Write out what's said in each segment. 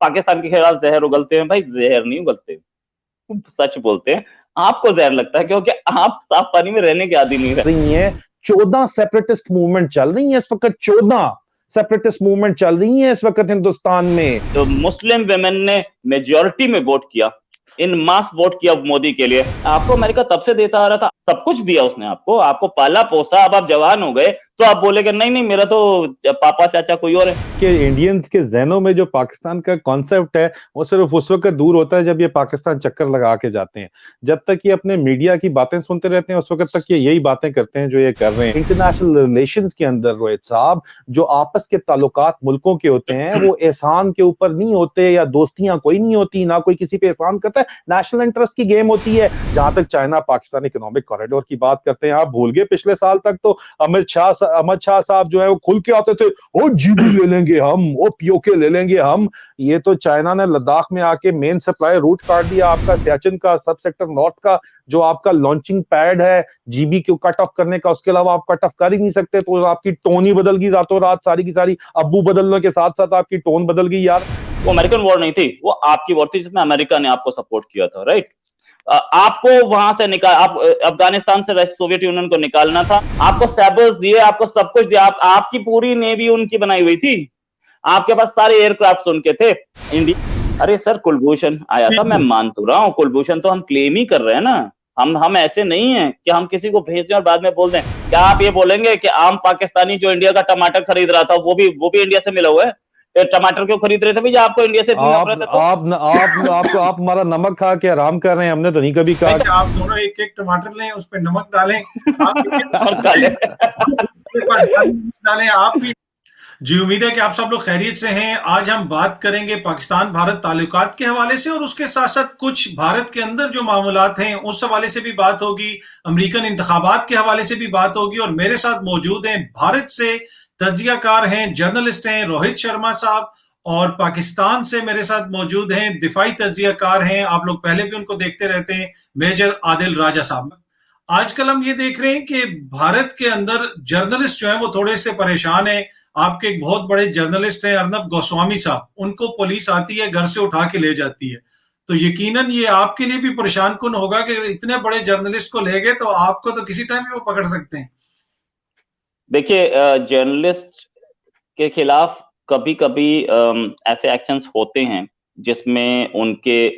पाकिस्तान के खिलाफ जहर उगलते हैं, भाई जहर नहीं उगलते, सच बोलते हैं। आपको जहर लगता है क्योंकि आप साफ पानी में रहने के आदी नहीं रही है। 14 सेपरेटिस्ट मूवमेंट चल रही है इस वक्त, 14 सेपरेटिस्ट मूवमेंट चल रही है इस वक्त हिंदुस्तान में। तो मुस्लिम वेमेन ने मेजोरिटी में वोट किया, इन मास वोट किया मोदी के लिए। आपको अमेरिका तब से देता आ रहा था, सब कुछ दिया उसने आपको, आपको पाला पोसा, अब आप जवान हो गए तो आप बोलेगे नहीं नहीं मेरा तो पापा चाचा कोई और है। कि इंडियंस के जहनों में जो पाकिस्तान का कॉन्सेप्ट है वो सिर्फ उस वक्त दूर होता है जब ये पाकिस्तान चक्कर लगा के जाते हैं। जब तक ये अपने मीडिया की बातें सुनते रहते हैं उस वक्त तक ये यही बातें करते हैं जो ये कर रहे हैं। इंटरनेशनल रिलेशंस के अंदर रोहित साहब, जो आपस के ताल्लुकात मुल्कों के होते हैं वो एहसान के ऊपर नहीं होते, या दोस्तियां कोई नहीं होती, ना कोई किसी पे एहसान करता है, नेशनल इंटरेस्ट की गेम होती है। जहां तक चाइना पाकिस्तान इकोनॉमिक कॉरिडोर की बात करते हैं, आप भूल गए पिछले साल तक तो अमित शाह साहब जो है वो खुल के आते थे, ओ जीबी ले लेंगे हम, ओ पीओके ले लेंगे हम। ये तो चाइना ने लद्दाख में आके मेन सप्लाई रूट काट दिया आपका, सियाचिन का सब सेक्टर नॉर्थ का जो आपका लॉन्चिंग पैड है जीबी को कट ऑफ करने का, उसके अलावा आप कट ऑफ कर ही नहीं सकते। तो आपकी टोन ही बदल गई रातों रात, सारी की सारी अब्बू बदलने के साथ साथ आपकी टोन बदल गई यार। वो अमेरिकन वॉर नहीं थी, वो आपकी वॉर थी जिसमें अमेरिका ने आपको सपोर्ट किया था, राइट। आपको वहां से निकाल, आप अफगानिस्तान से सोवियत यूनियन को निकालना था, आपको सैबर्स दिए, आपको सब कुछ दिया, आपकी पूरी नेवी उनकी बनाई हुई थी, आपके पास सारे एयरक्राफ्ट उनके थे इंडिया। अरे सर कुलभूषण आया था, मैं मान तो रहा हूँ, कुलभूषण तो हम क्लेम ही कर रहे हैं ना, हम ऐसे नहीं है कि हम किसी को भेज दें और बाद में बोल दें। क्या आप ये बोलेंगे कि आम पाकिस्तानी जो इंडिया का टमाटर खरीद रहा था वो भी इंडिया से मिला हुआ है? टमाटर क्यों खरीद रहे थे भैया? आपको इंडिया से इतनी नफरत है तो आप हमारा नमक खा के आराम कर रहे हैं, हमने तो नहीं कभी कहा। आप दोनों एक एक टमाटर लें, उस पर नमक डालें, आप डालें आप भी। जी उम्मीद है कि आप सब लोग खैरियत से हैं। आज हम बात करेंगे पाकिस्तान भारत ताल्लुकात के हवाले से, और उसके साथ साथ कुछ भारत के अंदर जो मामलात हैं उस हवाले से भी बात होगी, अमेरिकन इंतखाबात के हवाले से भी बात होगी। और मेरे साथ मौजूद हैं भारत से तज्जियाकार हैं, जर्नलिस्ट हैं रोहित शर्मा साहब, और पाकिस्तान से मेरे साथ मौजूद हैं दिफाई तज्जियाकार हैं, आप लोग पहले भी उनको देखते रहते हैं, मेजर आदिल राजा साहब। आजकल हम ये देख रहे हैं कि भारत के अंदर जर्नलिस्ट जो है वो थोड़े से परेशान है। आपके एक बहुत बड़े जर्नलिस्ट हैं अर्नब गोस्वामी साहब, उनको पुलिस आती है घर से उठा के ले जाती है। तो यकीनन ये आपके लिए भी परेशान कुन होगा कि इतने बड़े जर्नलिस्ट को ले गए तो आपको तो किसी टाइम भी वो पकड़ सकते हैं। देखिए, जर्नलिस्ट के खिलाफ कभी कभी ऐसे एक्शंस होते हैं जिसमें उनके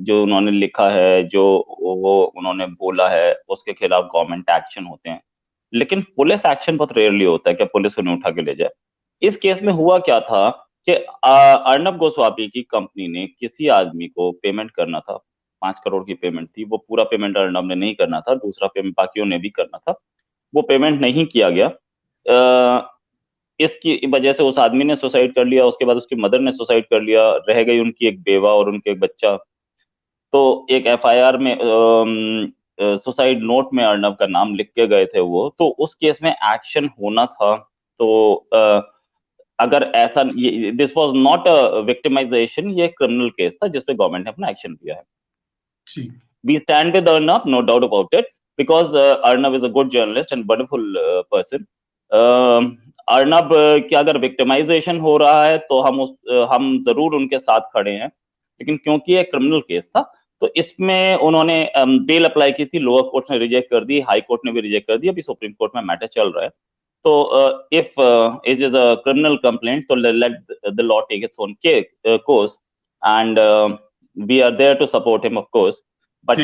जो उन्होंने लिखा है, जो वो उन्होंने बोला है, उसके खिलाफ गवर्नमेंट एक्शन होते हैं। लेकिन पुलिस एक्शन बहुत रेयरली होता है कि पुलिस उन्हें उठा के ले जाए। इस केस में हुआ क्या था कि अर्नब गोस्वामी की कंपनी ने किसी आदमी को पेमेंट करना था, 5 करोड़ की पेमेंट थी। वो पूरा पेमेंट अर्नब ने नहीं करना था, दूसरा पेमेंट बाकियों ने भी करना था। वो पेमेंट नहीं किया गया, इसकी वजह से उस आदमी ने सुसाइड कर लिया, उसके बाद उसकी मदर ने सुसाइड कर लिया, रह गई उनकी एक बेवा और उनके एक बच्चा। तो एक एफआईआर में सुसाइड नोट में अर्नब का नाम लिख के गए थे वो, तो उस केस में एक्शन होना था। तो अगर ऐसा, this was not a victimisation, ये क्रिमिनल केस था जिसपे गवर्नमेंट ने अपना एक्शन लिया है। We stand with Arnab, no doubt about it, because Arnab is a good journalist and wonderful person. Arnab क्या अगर विक्टिमाइजेशन हो रहा है तो हम जरूर उनके साथ खड़े हैं, लेकिन क्योंकि ये क्रिमिनल केस था तो इसमें उन्होंने बेल अप्लाई की थी, लोअर कोर्ट ने रिजेक्ट कर दी, हाई कोर्ट ने भी रिजेक्ट कर दी, अभी सुप्रीम कोर्ट में मैटर चल रहा है। तो if it is a criminal complaint तो let the law take its own course, and we are there to support him of course, but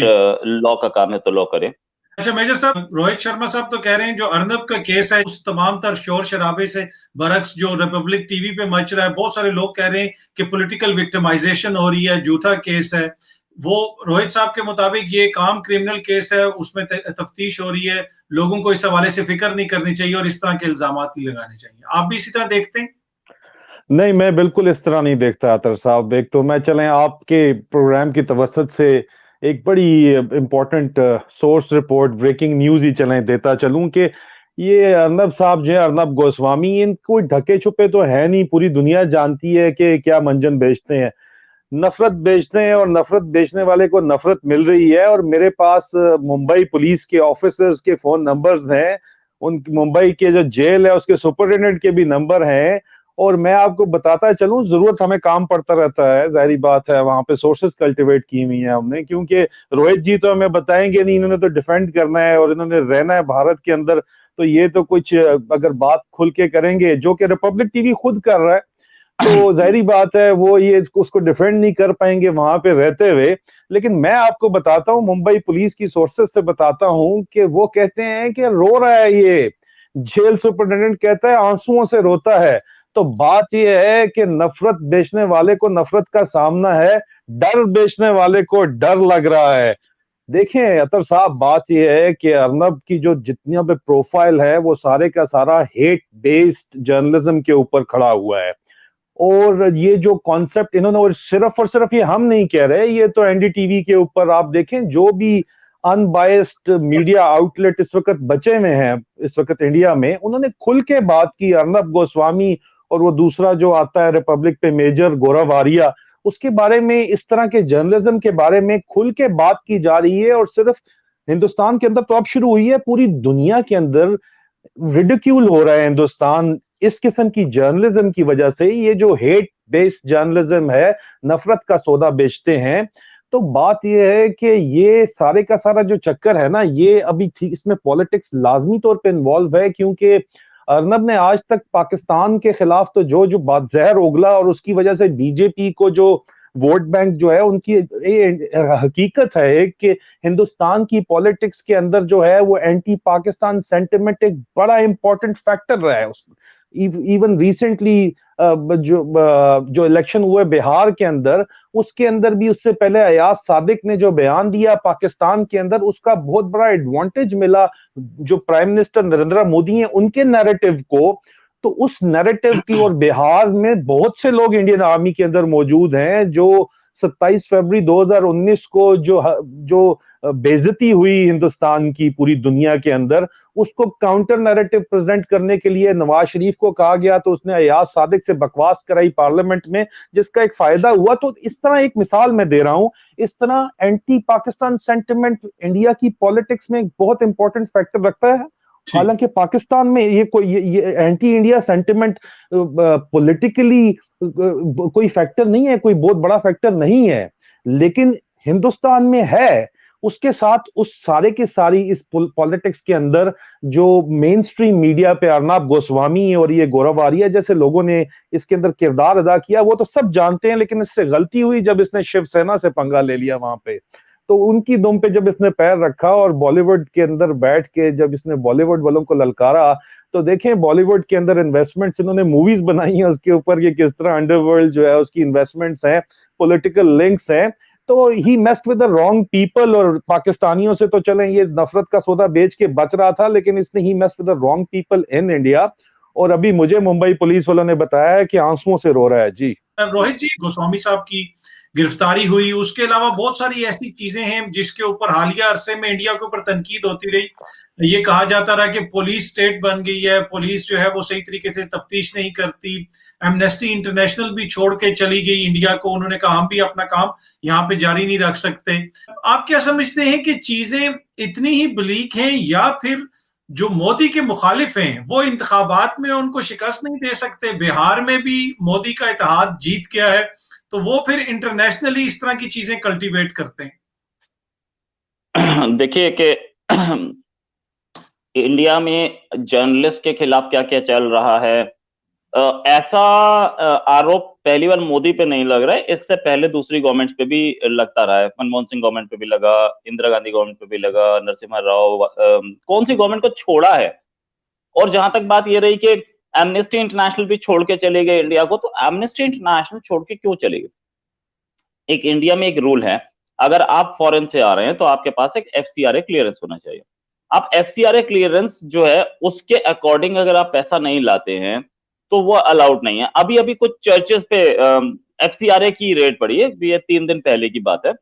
law का काम है तो लॉ करे। अच्छा मेजर साहब, रोहित शर्मा साहब तो कह रहे हैं जो अर्नब का केस है उस तमाम तर शोर शराबे से बरक्स जो रिपब्लिक टीवी पे मच रहा है, बहुत सारे लोग कह रहे हैं कि पॉलिटिकल विक्टिमाइजेशन हो रही है, झूठा केस है। वो रोहित साहब के मुताबिक ये काम क्रिमिनल केस है, उसमें तफ्तीश हो रही है, लोगों को इस हवाले से फिक्र नहीं करनी चाहिए और इस तरह के इल्जाम नहीं लगाने चाहिए। आप भी इसी तरह देखते हैं? नहीं, मैं बिल्कुल इस तरह नहीं देखता अतर साहब। एक तो मैं चलें आपके प्रोग्राम की तवसत से एक बड़ी important source report, breaking news ही चलें देता चलूं कि ये अर्नब साहब जो है, अर्नब गोस्वामी, इनको ढके छुपे तो है नहीं, पूरी दुनिया जानती है कि क्या मंजन बेचते हैं, नफरत बेचते हैं, और नफरत बेचने वाले को नफरत मिल रही है। और मेरे पास मुंबई पुलिस के ऑफिसर्स के फोन नंबर्स हैं, उन मुंबई के जो जेल है उसके सुपरिटेंडेंट के भी नंबर हैं, और मैं आपको बताता चलूं, जरूरत हमें काम पड़ता रहता है, जाहिर बात है, वहां पे सोर्सेस कल्टीवेट की हुई हैं हमने, क्योंकि रोहित जी तो हमें बताएंगे नहीं, इन्होंने तो डिफेंड करना है और इन्होंने रहना है भारत के अंदर, तो ये तो कुछ अगर बात खुल के करेंगे, जो कि रिपब्लिक टीवी खुद कर रहा है, तो जाहिर बात है वो ये उसको डिफेंड नहीं कर पाएंगे वहां पे रहते हुए। लेकिन मैं आपको बताता हूँ, मुंबई पुलिस की सोर्सेस से बताता हूँ कि वो कहते हैं कि रो रहा है ये, जेल सुपरिटेंडेंट कहता है आंसुओं से रोता है। तो बात यह है कि नफरत बेचने वाले को नफरत का सामना है, डर बेचने वाले को डर लग रहा है। देखें अतर साहब, बात यह है कि अर्नब की जो जितनी पे प्रोफाइल है वो सारे का सारा हेट बेस्ड जर्नलिज्म के ऊपर खड़ा हुआ है। और ये जो कॉन्सेप्ट इन्होंने, और सिर्फ ये हम नहीं कह रहे, ये तो एनडीटीवी के ऊपर आप देखें, जो भी अनबायस्ड मीडिया आउटलेट इस वक्त बचे हुए हैं इस वक्त इंडिया में, उन्होंने खुल के बात की। अर्नब गोस्वामी और वो दूसरा जो आता है रिपब्लिक पे, मेजर गौरव आर्या, उसके बारे में, इस तरह के जर्नलिज्म के बारे में खुल के बात की जा रही है। और सिर्फ हिंदुस्तान के अंदर तो अब शुरू हुई है, पूरी दुनिया के अंदर रिडिक्यूल हो रहा है हिंदुस्तान इस किस्म की जर्नलिज्म की वजह से। ये जो हेट बेस्ड जर्नलिज्म है, नफरत का सौदा बेचते हैं। तो बात यह है कि ये सारे का सारा जो चक्कर है ना, ये अभी ठीक, इसमें पॉलिटिक्स लाजमी तौर पे इन्वॉल्व है, क्योंकि अर्नब ने आज तक पाकिस्तान के खिलाफ तो जो जो बात जहर उगला, और उसकी वजह से बीजेपी को जो वोट बैंक जो है उनकी, ये हकीकत है कि हिंदुस्तान की पॉलिटिक्स के अंदर जो है वो एंटी पाकिस्तान सेंटिमेंट एक बड़ा इंपॉर्टेंट फैक्टर रहा है उसमें। इवन रिसेंटली जो इलेक्शन हुए बिहार के अंदर, उसके अंदर भी उससे पहले अयाज सादिक ने जो बयान दिया पाकिस्तान के अंदर, उसका बहुत बड़ा एडवांटेज मिला जो प्राइम मिनिस्टर नरेंद्र मोदी हैं उनके नैरेटिव को। तो उस नैरेटिव की, और बिहार में बहुत से लोग इंडियन आर्मी के अंदर मौजूद हैं जो 27 फरवरी 2019 को जो बेइज्जती हुई हिंदुस्तान की पूरी दुनिया के अंदर, उसको काउंटर नैरेटिव प्रेजेंट करने के लिए नवाज शरीफ को कहा गया, तो उसने अयाज सादिक से बकवास कराई पार्लियामेंट में, जिसका एक फायदा हुआ। तो इस तरह एक मिसाल मैं दे रहा हूं, इस तरह एंटी पाकिस्तान सेंटिमेंट इंडिया की पॉलिटिक्स में एक बहुत इंपॉर्टेंट फैक्टर रखता है। हालांकि पाकिस्तान में ये कोई ये एंटी इंडिया सेंटिमेंट पॉलिटिकली कोई फैक्टर नहीं है, कोई बहुत बड़ा फैक्टर नहीं है, लेकिन हिंदुस्तान में है। उसके साथ उस सारे के सारी इस पॉलिटिक्स के अंदर जो मेन स्ट्रीम मीडिया पे अर्नब गोस्वामी और ये गौरव आर्या जैसे लोगों ने इसके अंदर किरदार अदा किया, वो तो सब जानते हैं, लेकिन इससे गलती हुई जब इसने शिवसेना से पंगा ले लिया वहां पे। तो उनकी दुम पे जब इसने पैर रखा और बॉलीवुड के अंदर बैठ के जब इसने बॉलीवुड वालों को ललकारा, तो देखें बॉलीवुड के अंदर इन्वेस्टमेंट्स इन्होंने मूवीज बनाई हैं उसके ऊपर कि किस तरह अंडरवर्ल्ड जो है उसकी इन्वेस्टमेंट्स हैं, पॉलिटिकल लिंक्स हैं। तो he messed with the wrong people, और पाकिस्तानियों से तो चलें ये नफरत का सौदा बेच के बच रहा था, लेकिन इसने he messed with the wrong people in India. और अभी मुझे मुंबई पुलिस वालों ने बताया है कि आंसुओं से रो रहा है। जी रोहित जी, गोस्वामी साहब की गिरफ्तारी हुई, उसके अलावा बहुत सारी ऐसी चीजें हैं जिसके ऊपर हालिया अरसे में इंडिया के ऊपर तनकीद होती रही। ये कहा जाता रहा कि पुलिस स्टेट बन गई है, पुलिस जो है वो सही तरीके से तफ्तीश नहीं करती। एमनेस्टी इंटरनेशनल भी छोड़ के चली गई इंडिया को, उन्होंने कहा हम भी अपना काम यहाँ पे जारी नहीं रख सकते। आप क्या समझते हैं कि चीजें इतनी ही ब्लीक हैं, या फिर जो मोदी के मुखालिफ हैं वो इंतखाबात में उनको शिकस्त नहीं दे सकते? बिहार में भी मोदी का इत्तेहाद जीत गया है, तो वो फिर इंटरनेशनली इस तरह की चीजें कल्टीवेट करते हैं। देखिए कि इंडिया में जर्नलिस्ट के खिलाफ क्या क्या चल रहा है, ऐसा आरोप पहली बार मोदी पे नहीं लग रहा है, इससे पहले दूसरी गवर्नमेंट्स पे भी लगता रहा है। मनमोहन सिंह गवर्नमेंट पे भी लगा, इंदिरा गांधी गवर्नमेंट पे भी लगा, नरसिम्हा राव, कौन सी गवर्नमेंट को छोड़ा है। और जहां तक बात ये रही कि एमनेस्टी इंटरनेशनल भी छोड़ के चले गए इंडिया को, तो एमनेस्टी इंटरनेशनल छोड़ के क्यों चले गए? एक इंडिया में एक रूल है, अगर आप फॉरेन से आ रहे हैं तो आपके पास एक एफसीआरए क्लियरेंस होना चाहिए। आप एफसीआरए क्लियरेंस जो है उसके अकॉर्डिंग अगर आप पैसा नहीं लाते हैं तो वो अलाउड नहीं है। अभी अभी कुछ चर्चेस पे एफसीआरए की रेड पड़ी है, ये 3 दिन पहले की बात है,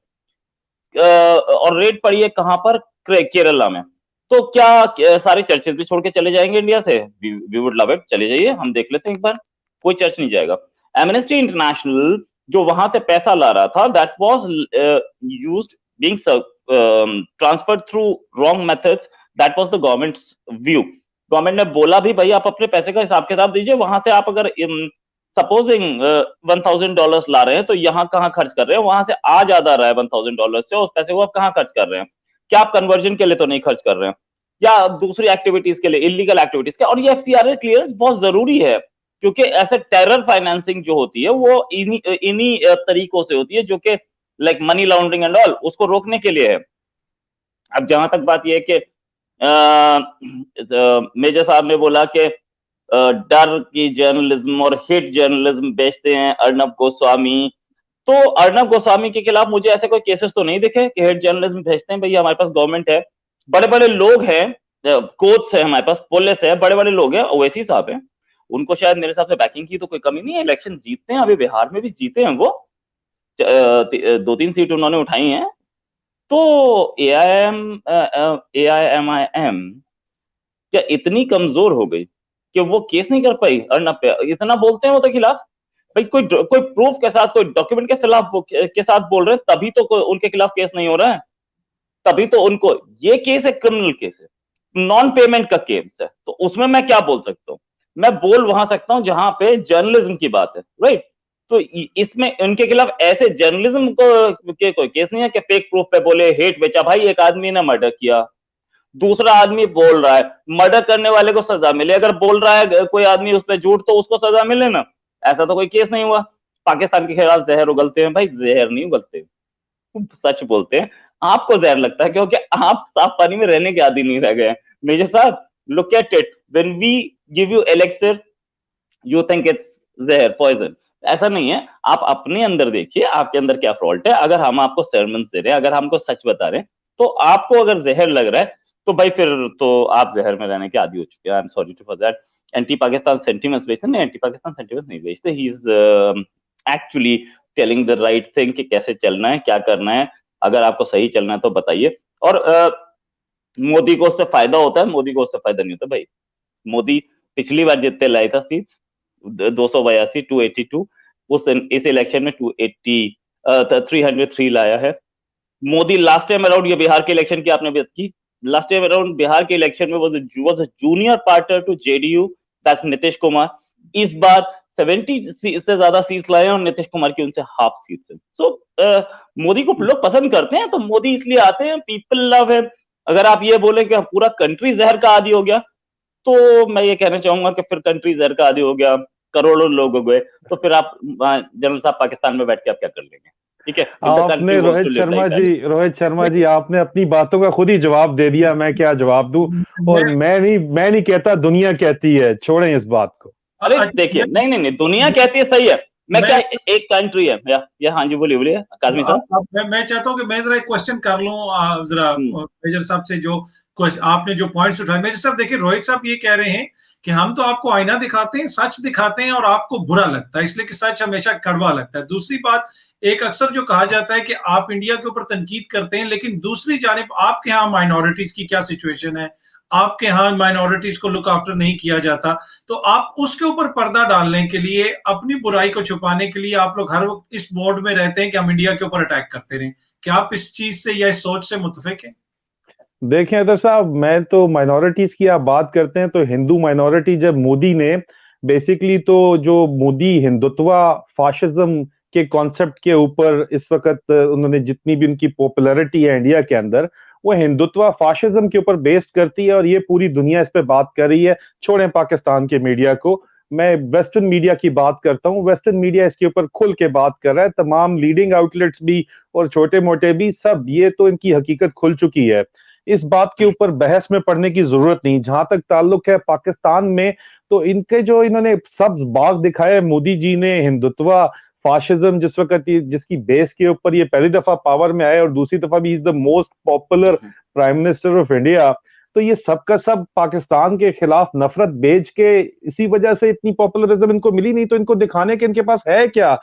और रेड पड़ी है कहां पर? केरला में। तो क्या सारे चर्चेस भी छोड़ के चले जाएंगे इंडिया से? वी वुड लव इट, चले जाइए, हम देख लेते हैं एक बार। कोई चर्च नहीं जाएगा। एमनेस्टी इंटरनेशनल जो वहां से पैसा ला रहा था, that was used being transferred through wrong methods, that was the governments view. Government ने बोला भी भाई आप अपने पैसे का हिसाब किताब दीजिए, वहां से आप अगर सपोजिंग $1,000 ला रहे हैं तो यहाँ कहाँ खर्च कर रहे हैं, वहां से आ ज्यादा रहा है $1,000 से, उस पैसे को आप कहाँ खर्च कर रहे हैं? क्या आप कन्वर्जन के लिए तो नहीं खर्च कर रहे हैं, या दूसरी एक्टिविटीज के लिए, इलीगल एक्टिविटीज के? और ये एफसीआरए क्लियरेंस बहुत जरूरी है, क्योंकि ऐसे टेरर फाइनेंसिंग जो होती है वो इन्हीं तरीकों से होती है, जो कि like money laundering and all, उसको रोकने के लिए है। अब जहां तक बात यह है कि मेजर साहब ने बोला कि डर की जर्नलिज्म और हिट जर्नलिज्म बेचते हैं अर्नब गोस्वामी, तो अर्नब गोस्वामी के खिलाफ मुझे ऐसे कोई केसेस तो नहीं दिखे कि हिट जर्नलिज्म भेजते हैं। भैया हमारे पास गवर्नमेंट है, बड़े बड़े लोग हैं, कोच है, हमारे पास पुलिस है, बड़े बड़े लोग हैं, ओवैसी साहब हैं, उनको शायद मेरे हिसाब से बैकिंग की तो कोई कमी नहीं है, इलेक्शन जीतते हैं, अभी बिहार में भी जीते हैं वो, 2-3 सीट उन्होंने उठाई हैं। तो AIMIM क्या इतनी कमजोर हो गई कि वो केस नहीं कर पाई अर्नब पे? इतना बोलते हैं वो तो खिलाफ, भाई कोई प्रूफ के साथ, कोई डॉक्यूमेंट के खिलाफ के साथ बोल रहे हैं, तभी तो उनके खिलाफ केस नहीं हो रहा है, तभी तो उनको ये केस है, क्रिमिनल केस है, नॉन पेमेंट का केस है, तो उसमें मैं क्या बोल सकता हूँ? मैं बोल वहां सकता हूँ जहां पे जर्नलिज्म की बात है, राइट? तो इसमें उनके खिलाफ ऐसे जर्नलिज्म को के कोई केस नहीं है कि फेक प्रूफ पे बोले हेट बेचा। भाई एक आदमी ने मर्डर किया, दूसरा आदमी बोल रहा है, मर्डर करने वाले को सजा मिले, अगर बोल रहा है कोई आदमी उस पर झूठ तो उसको सजा मिले ना, ऐसा तो कोई केस नहीं हुआ। पाकिस्तान के खिलाफ जहर उगलते हैं, भाई जहर नहीं उगलते, सच बोलते हैं। आपको जहर लगता है क्योंकि आप साफ पानी में रहने के आदी नहीं रह गए। मेजर साहब look at it, when we give you elixir you think it's जहर, पॉइजन। ऐसा नहीं है, आप अपने अंदर देखिए आपके अंदर क्या फॉल्ट है। अगर हम आपको sermons दे रहे हैं, अगर हमको सच बता रहे हैं, तो आपको अगर जहर लग रहा है तो भाई फिर तो आप जहर में रहने के आदी हो चुके हैं। I am sorry to for that. Anti Pakistan sentiments बेचते नहीं, एंटी पाकिस्तान सेंटिमेंट्स नहीं बेचते, he is actually telling the right thing कि कैसे चलना है, क्या करना है। अगर आपको सही चलना है तो बताइए। और मोदी को उससे फायदा होता है, मोदी को उससे फायदा नहीं होता भाई। मोदी पिछली बार जितने लाया था सीट्स 282 282, इस इलेक्शन में 303 लाया है। मोदी लास्ट टाइम अराउंड, ये बिहार के इलेक्शन की आपने बात की, लास्ट टाइम अराउंड बिहार के इलेक्शन में was a junior partner to JDU, that's Nitish Kumar. इस बार 70 से ज्यादा सीट्स लाए हैं और नीतीश कुमार की उनसे हाफ सीट्स है। सो मोदी को लोग पसंद करते हैं, तो मोदी इसलिए आते हैं, पीपल लव है। अगर आप ये बोले कि पूरा कंट्री जहर का आदी हो गया, तो मैं ये कहना चाहूंगा कि फिर कंट्री जहर का आदी हो गया, करोड़ों लोग हो गए, तो फिर आप जनरल साहब पाकिस्तान में बैठ के आप क्या कर लेंगे? ठीक है, आपने रोहित शर्मा जी आपने अपनी बातों का खुद ही जवाब दे दिया, मैं क्या जवाब दूं? और मैं नहीं कहता, दुनिया कहती है, छोड़ें इस बात को। अरे देखिए, नहीं, दुनिया कहती है, सही है, मैं क्या एक कंट्री है या हाँ जी बोलिए बोलिए काजमी साहब। मैं चाहता हूँ कि मैं जरा एक क्वेश्चन कर लूं जरा मेजर साहब से, जो आपने जो पॉइंट्स उठाए। मेजर साहब देखिए, रोहित साहब ये कह रहे हैं कि हम तो आपको आईना दिखाते हैं, सच दिखाते हैं, और आपको बुरा लगता है इसलिए कि सच हमेशा कड़वा लगता है। दूसरी बात, एक अक्सर जो कहा जाता है कि आप इंडिया के ऊपर तनकीद करते हैं, लेकिन दूसरी जानिब आपके यहाँ माइनॉरिटीज की क्या सिचुएशन है, आपके यहाँ माइनॉरिटीज को लुक आफ्टर नहीं किया जाता, तो आप उसके ऊपर पर्दा डालने के लिए, अपनी बुराई को छुपाने के लिए आप लोग हर वक्त इस मोड में रहते हैं कि हम इंडिया के ऊपर अटैक करते रहें। क्या आप इस चीज से या इस सोच से मुतफिक हैं? देखें अदर साहब, मैं तो माइनॉरिटीज की आप बात करते हैं तो हिंदू माइनॉरिटी, जब मोदी ने बेसिकली तो जो मोदी हिंदुत्वा फाशिज्म के कॉन्सेप्ट के ऊपर इस वक्त उन्होंने जितनी भी उनकी पॉपुलैरिटी है इंडिया के अंदर, वो हिंदुत्वा फाशिज्म के ऊपर बेस्ड करती है, और ये पूरी दुनिया इस पे बात कर रही है। छोड़ें पाकिस्तान के मीडिया को, मैं वेस्टर्न मीडिया की बात करता हूँ। वेस्टर्न मीडिया इसके ऊपर खुल के बात कर रहा है, तमाम लीडिंग आउटलेट्स भी और छोटे मोटे भी, सब ये तो इनकी हकीकत खुल चुकी है। इस बात के ऊपर बहस में पड़ने की जरूरत नहीं। जहां तक ताल्लुक है पाकिस्तान में, तो इनके जो इन्होंने सब्ज बाग दिखाया मोदी जी ने, हिंदुत्वा फाशिज्म जिस वक्त जिसकी बेस के ऊपर ये पहली दफा पावर में आए और दूसरी दफा भी is the most popular prime minister of India, तो ये सब का सब पाकिस्तान के खिलाफ नफरत बेच के, इसी वजह से इतनी पॉपुलरिज्म इनको मिली। नहीं तो इनको दिखाने के इनके पास है क्या?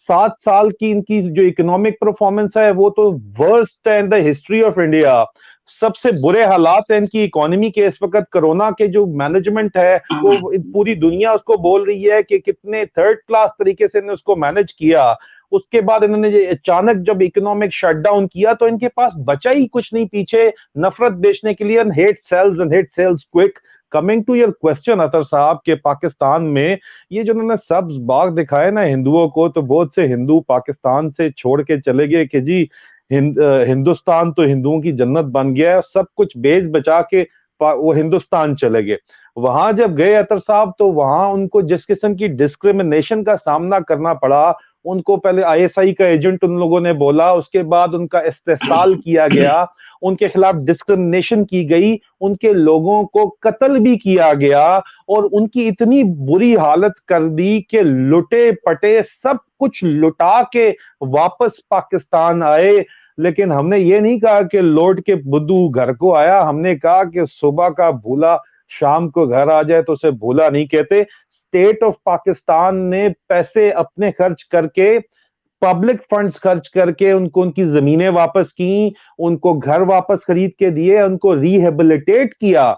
7 साल की इनकी जो इकोनॉमिक परफॉर्मेंस है वो तो वर्स्ट है इन द हिस्ट्री ऑफ इंडिया। सबसे बुरे हालात है इनकी इकोनॉमी के इस वक्त। कोरोना के जो मैनेजमेंट है वो पूरी दुनिया उसको बोल रही है कि कितने थर्ड क्लास तरीके से इन्होंने उसको मैनेज किया। उसके बाद इन्होंने अचानक जब इकोनॉमिक शटडाउन किया तो इनके पास बचा ही कुछ नहीं पीछे नफरत बेचने के लिए। Hate sells quick, coming to your question Athar साहब, के पाकिस्तान में ये जो उन्होंने सब्ज बाग दिखाए ना हिंदुओं को, तो बहुत से हिंदू पाकिस्तान से छोड़ के चले गए कि जी हिंदुस्तान तो हिंदुओं की जन्नत बन गया है, सब कुछ बेच बचा के वो हिंदुस्तान चले गए। वहां जब गए अतर साहब तो वहां उनको जिस किस्म की डिस्क्रिमिनेशन का सामना करना पड़ा, उनको पहले आईएसआई का एजेंट उन लोगों ने बोला, उसके बाद उनका इस्तेसाल किया गया, उनके खिलाफ डिस्क्रिमिनेशन की गई, उनके लोगों को कत्ल भी किया गया और उनकी इतनी बुरी हालत कर दी कि लुटे पटे सब कुछ लुटा के वापस पाकिस्तान आए। लेकिन हमने ये नहीं कहा कि लौट के बुद्धू घर को आया, हमने कहा कि सुबह का भूला शाम को घर आ जाए तो उसे भूला नहीं कहते। स्टेट ऑफ पाकिस्तान ने पैसे अपने खर्च करके, पब्लिक फंड्स खर्च करके उनको उनकी जमीनें वापस की, उनको घर वापस खरीद के दिए, उनको रिहेबिलिटेट किया।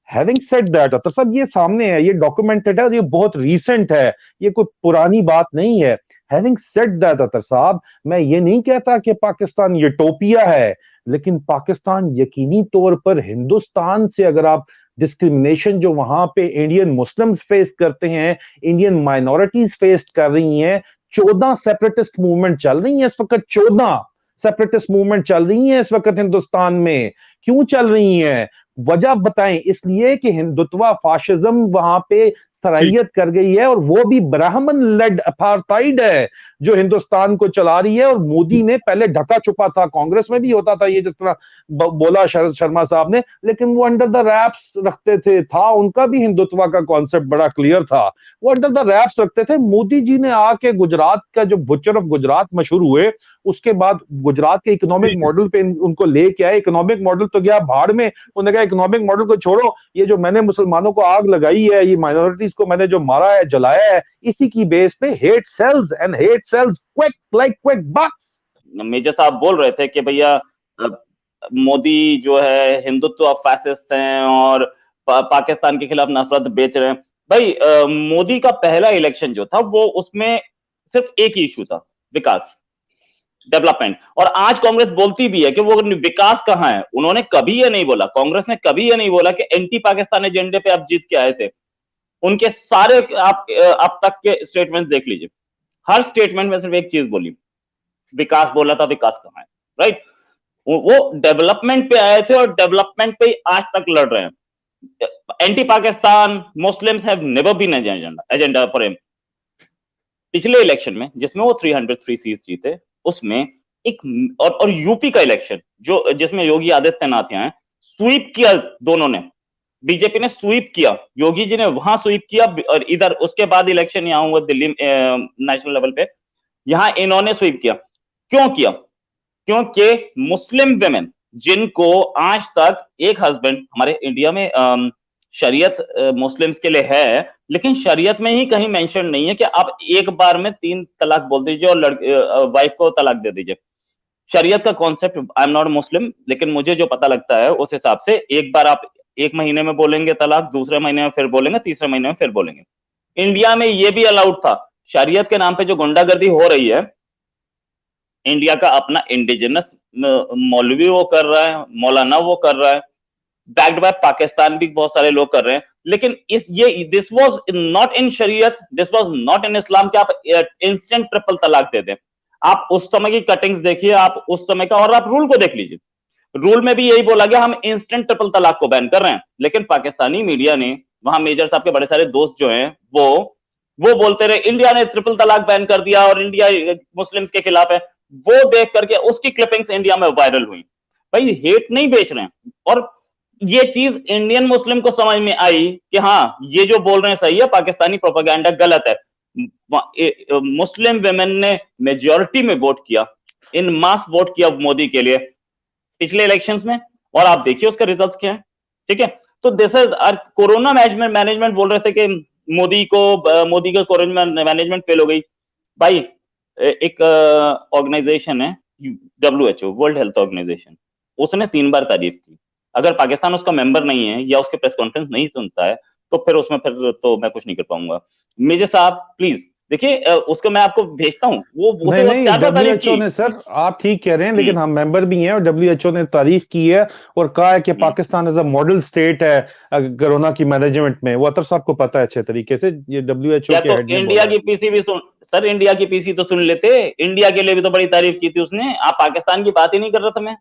हैविंग सेड दैट तो सब ये सामने है, ये डॉक्यूमेंटेड है और ये बहुत रीसेंट है, ये कोई पुरानी बात नहीं है। हैविंग सेड दैट अतर साहब, मैं ये नहीं कहता कि पाकिस्तान यूटोपिया है, लेकिन पाकिस्तान यकीनी तौर पर हिंदुस्तान से, अगर आप डिस्क्रिमिनेशन जो वहां पे इंडियन मुस्लिम्स फेस करते हैं, इंडियन माइनॉरिटीज फेस कर रही हैं, 14 सेपरेटिस्ट मूवमेंट चल रही है इस वक्त, 14 सेपरेटिस्ट मूवमेंट चल रही है इस वक्त हिंदुस्तान में। क्यों चल रही है? वजह बताएं। इसलिए कि हिंदुत्व फाशिज्म वहां पे सराहियत कर गई है और वो भी ब्राह्मण लेड अपार्थाइड है जो हिंदुस्तान को चला रही है। और मोदी ने पहले ढका छुपा था, कांग्रेस में भी होता था ये, जिस तरह बोला शरद शर्मा साहब ने, लेकिन वो अंडर द रैप्स रखते थे, था उनका भी हिंदुत्व का कॉन्सेप्ट बड़ा क्लियर था, वो अंडर द रैप्स रखते थे। मोदी जी ने आके गुजरात का जो बुचर ऑफ गुजरात मशहूर हुए, उसके बाद गुजरात के इकोनॉमिक मॉडल पे उनको लेके आए। इकोनॉमिक मॉडल तो गया भाड़ में, उन्होंने कहा इकोनॉमिक मॉडल को छोड़ो, ये जो मैंने मुसलमानों को आग लगाई है, ये माइनॉरिटीज को मैंने जो मारा है, जलाया है, इसी की बेस पे hate sells and hate sells quick like quick bucks. Major साहब बोल रहे थे कि भैया मोदी जो है हिंदुत्व फैसिस्ट हैं और पाकिस्तान के खिलाफ नफरत बेच रहे हैं। भाई मोदी का पहला इलेक्शन जो था वो उसमें सिर्फ एक ही इशू था, विकास, डेवलपमेंट। और आज कांग्रेस बोलती भी है कि वो विकास कहां है। उन्होंने कभी ये नहीं बोला, कांग्रेस ने कभी ये नहीं बोला कि एंटी पाकिस्तान एजेंडे पे आप जीत के आए थे। उनके सारे आप तक के स्टेटमेंट देख लीजिए, हर स्टेटमेंट में सिर्फ एक चीज बोली, विकास बोला था, विकास कहां है, राइट। वो डेवलपमेंट पे आए थे और डेवलपमेंट पे आज तक लड़ रहे हैं। Anti Pakistan Muslims have never been agenda for him. पिछले इलेक्शन में जिसमें वो 303 सीट जीते, उसमें एक और यूपी का इलेक्शन जो जिसमें योगी आदित्यनाथ यहाँ स्वीप किया, दोनों ने, बीजेपी ने स्वीप किया, योगी जी ने वहां स्वीप किया, और इधर उसके बाद इलेक्शन यहाँ हुआ दिल्ली नेशनल लेवल पे, यहां इन्होंने स्वीप किया। क्यों किया? क्योंकि मुस्लिम वेमेन जिनको आज तक एक हस्बैंड, हमारे इंडिया में शरीयत मुस्लिम्स के लिए है, लेकिन शरीयत में ही कहीं मेंशन नहीं है कि आप एक बार में 3 तलाक बोल दीजिए और वाइफ को तलाक दे दीजिए। शरीयत का कॉन्सेप्ट, आई एम नॉट मुस्लिम, लेकिन मुझे जो पता लगता है उस हिसाब से एक बार आप एक महीने में बोलेंगे तलाक, दूसरे महीने में फिर बोलेंगे, तीसरे महीने में फिर बोलेंगे। इंडिया में ये भी अलाउड था। शरीयत के नाम पे जो गुंडागर्दी हो रही है, इंडिया का अपना इंडिजिनस मौलवी वो कर रहा है, मौलाना वो कर रहा है, बैक्ड बाय पाकिस्तान भी बहुत सारे लोग कर रहे हैं। लेकिन दिस वाज नॉट इन शरीयत, दिस वाज नॉट इन इस्लाम कि आप इंस्टेंट ट्रिपल तलाक दे दें। आप उस समय की कटिंग्स देखिए, आप उस समय का, और आप रूल को देख लीजिए। रूल में भी यही बोला गया, हम इंस्टेंट ट्रिपल तलाक को बैन कर रहे हैं। लेकिन पाकिस्तानी मीडिया ने, वहां मेजर साहब के बड़े सारे दोस्त जो हैं, वो बोलते रहे इंडिया ने ट्रिपल तलाक बैन कर दिया और इंडिया मुस्लिम्स के खिलाफ है। वो देख करके उसकी क्लिपिंग्स इंडिया में वायरल हुई। भाई हेट नहीं बेच रहे हैं। और ये चीज इंडियन मुस्लिम को समझ में आई कि हाँ, ये जो बोल रहे हैं सही है, पाकिस्तानी प्रोपेगेंडा गलत है। मुस्लिम वेमेन ने मेजॉरिटी में वोट किया, इन मास वोट किया मोदी के लिए पिछले इलेक्शंस में, और आप देखिए उसका रिजल्ट्स क्या है। ठीक है, तो दिस इज कोरोना मैनेजमेंट बोल रहे थे कि मोदी का कोरोना मैनेजमेंट फेल हो गई। भाई एक ऑर्गेनाइजेशन है WHO, वर्ल्ड हेल्थ ऑर्गेनाइजेशन, उसने 3 बार तारीफ की। अगर पाकिस्तान उसका मेंबर नहीं है या उसके प्रेस कॉन्फ्रेंस नहीं सुनता है तो फिर उसमें फिर तो मैं कुछ नहीं कर पाऊंगा। मेजर साहब प्लीज देखिए उसको मैं आपको भेजता हूँ, वो नहीं तो नहीं, ज्यादा तारीफ डब्ल्यूएचओ की। ने सर, आप ठीक कह रहे हैं, लेकिन हम मेंबर भी हैं और डब्ल्यूएचओ ने तारीफ की है और कहा है कि Pakistan as a model state है कोरोना की मैनेजमेंट में। वो अतर साहब को पता है अच्छे तरीके से, ये डब्ल्यूएचओ या के तो हेड ने इंडिया बोला है। की पीसी भी सुन, सर इंडिया की पीसी तो सुन लेते, इंडिया के लिए भी तो बड़ी तारीफ की थी उसने, आप पाकिस्तान की बात ही नहीं कर रहा था मैं।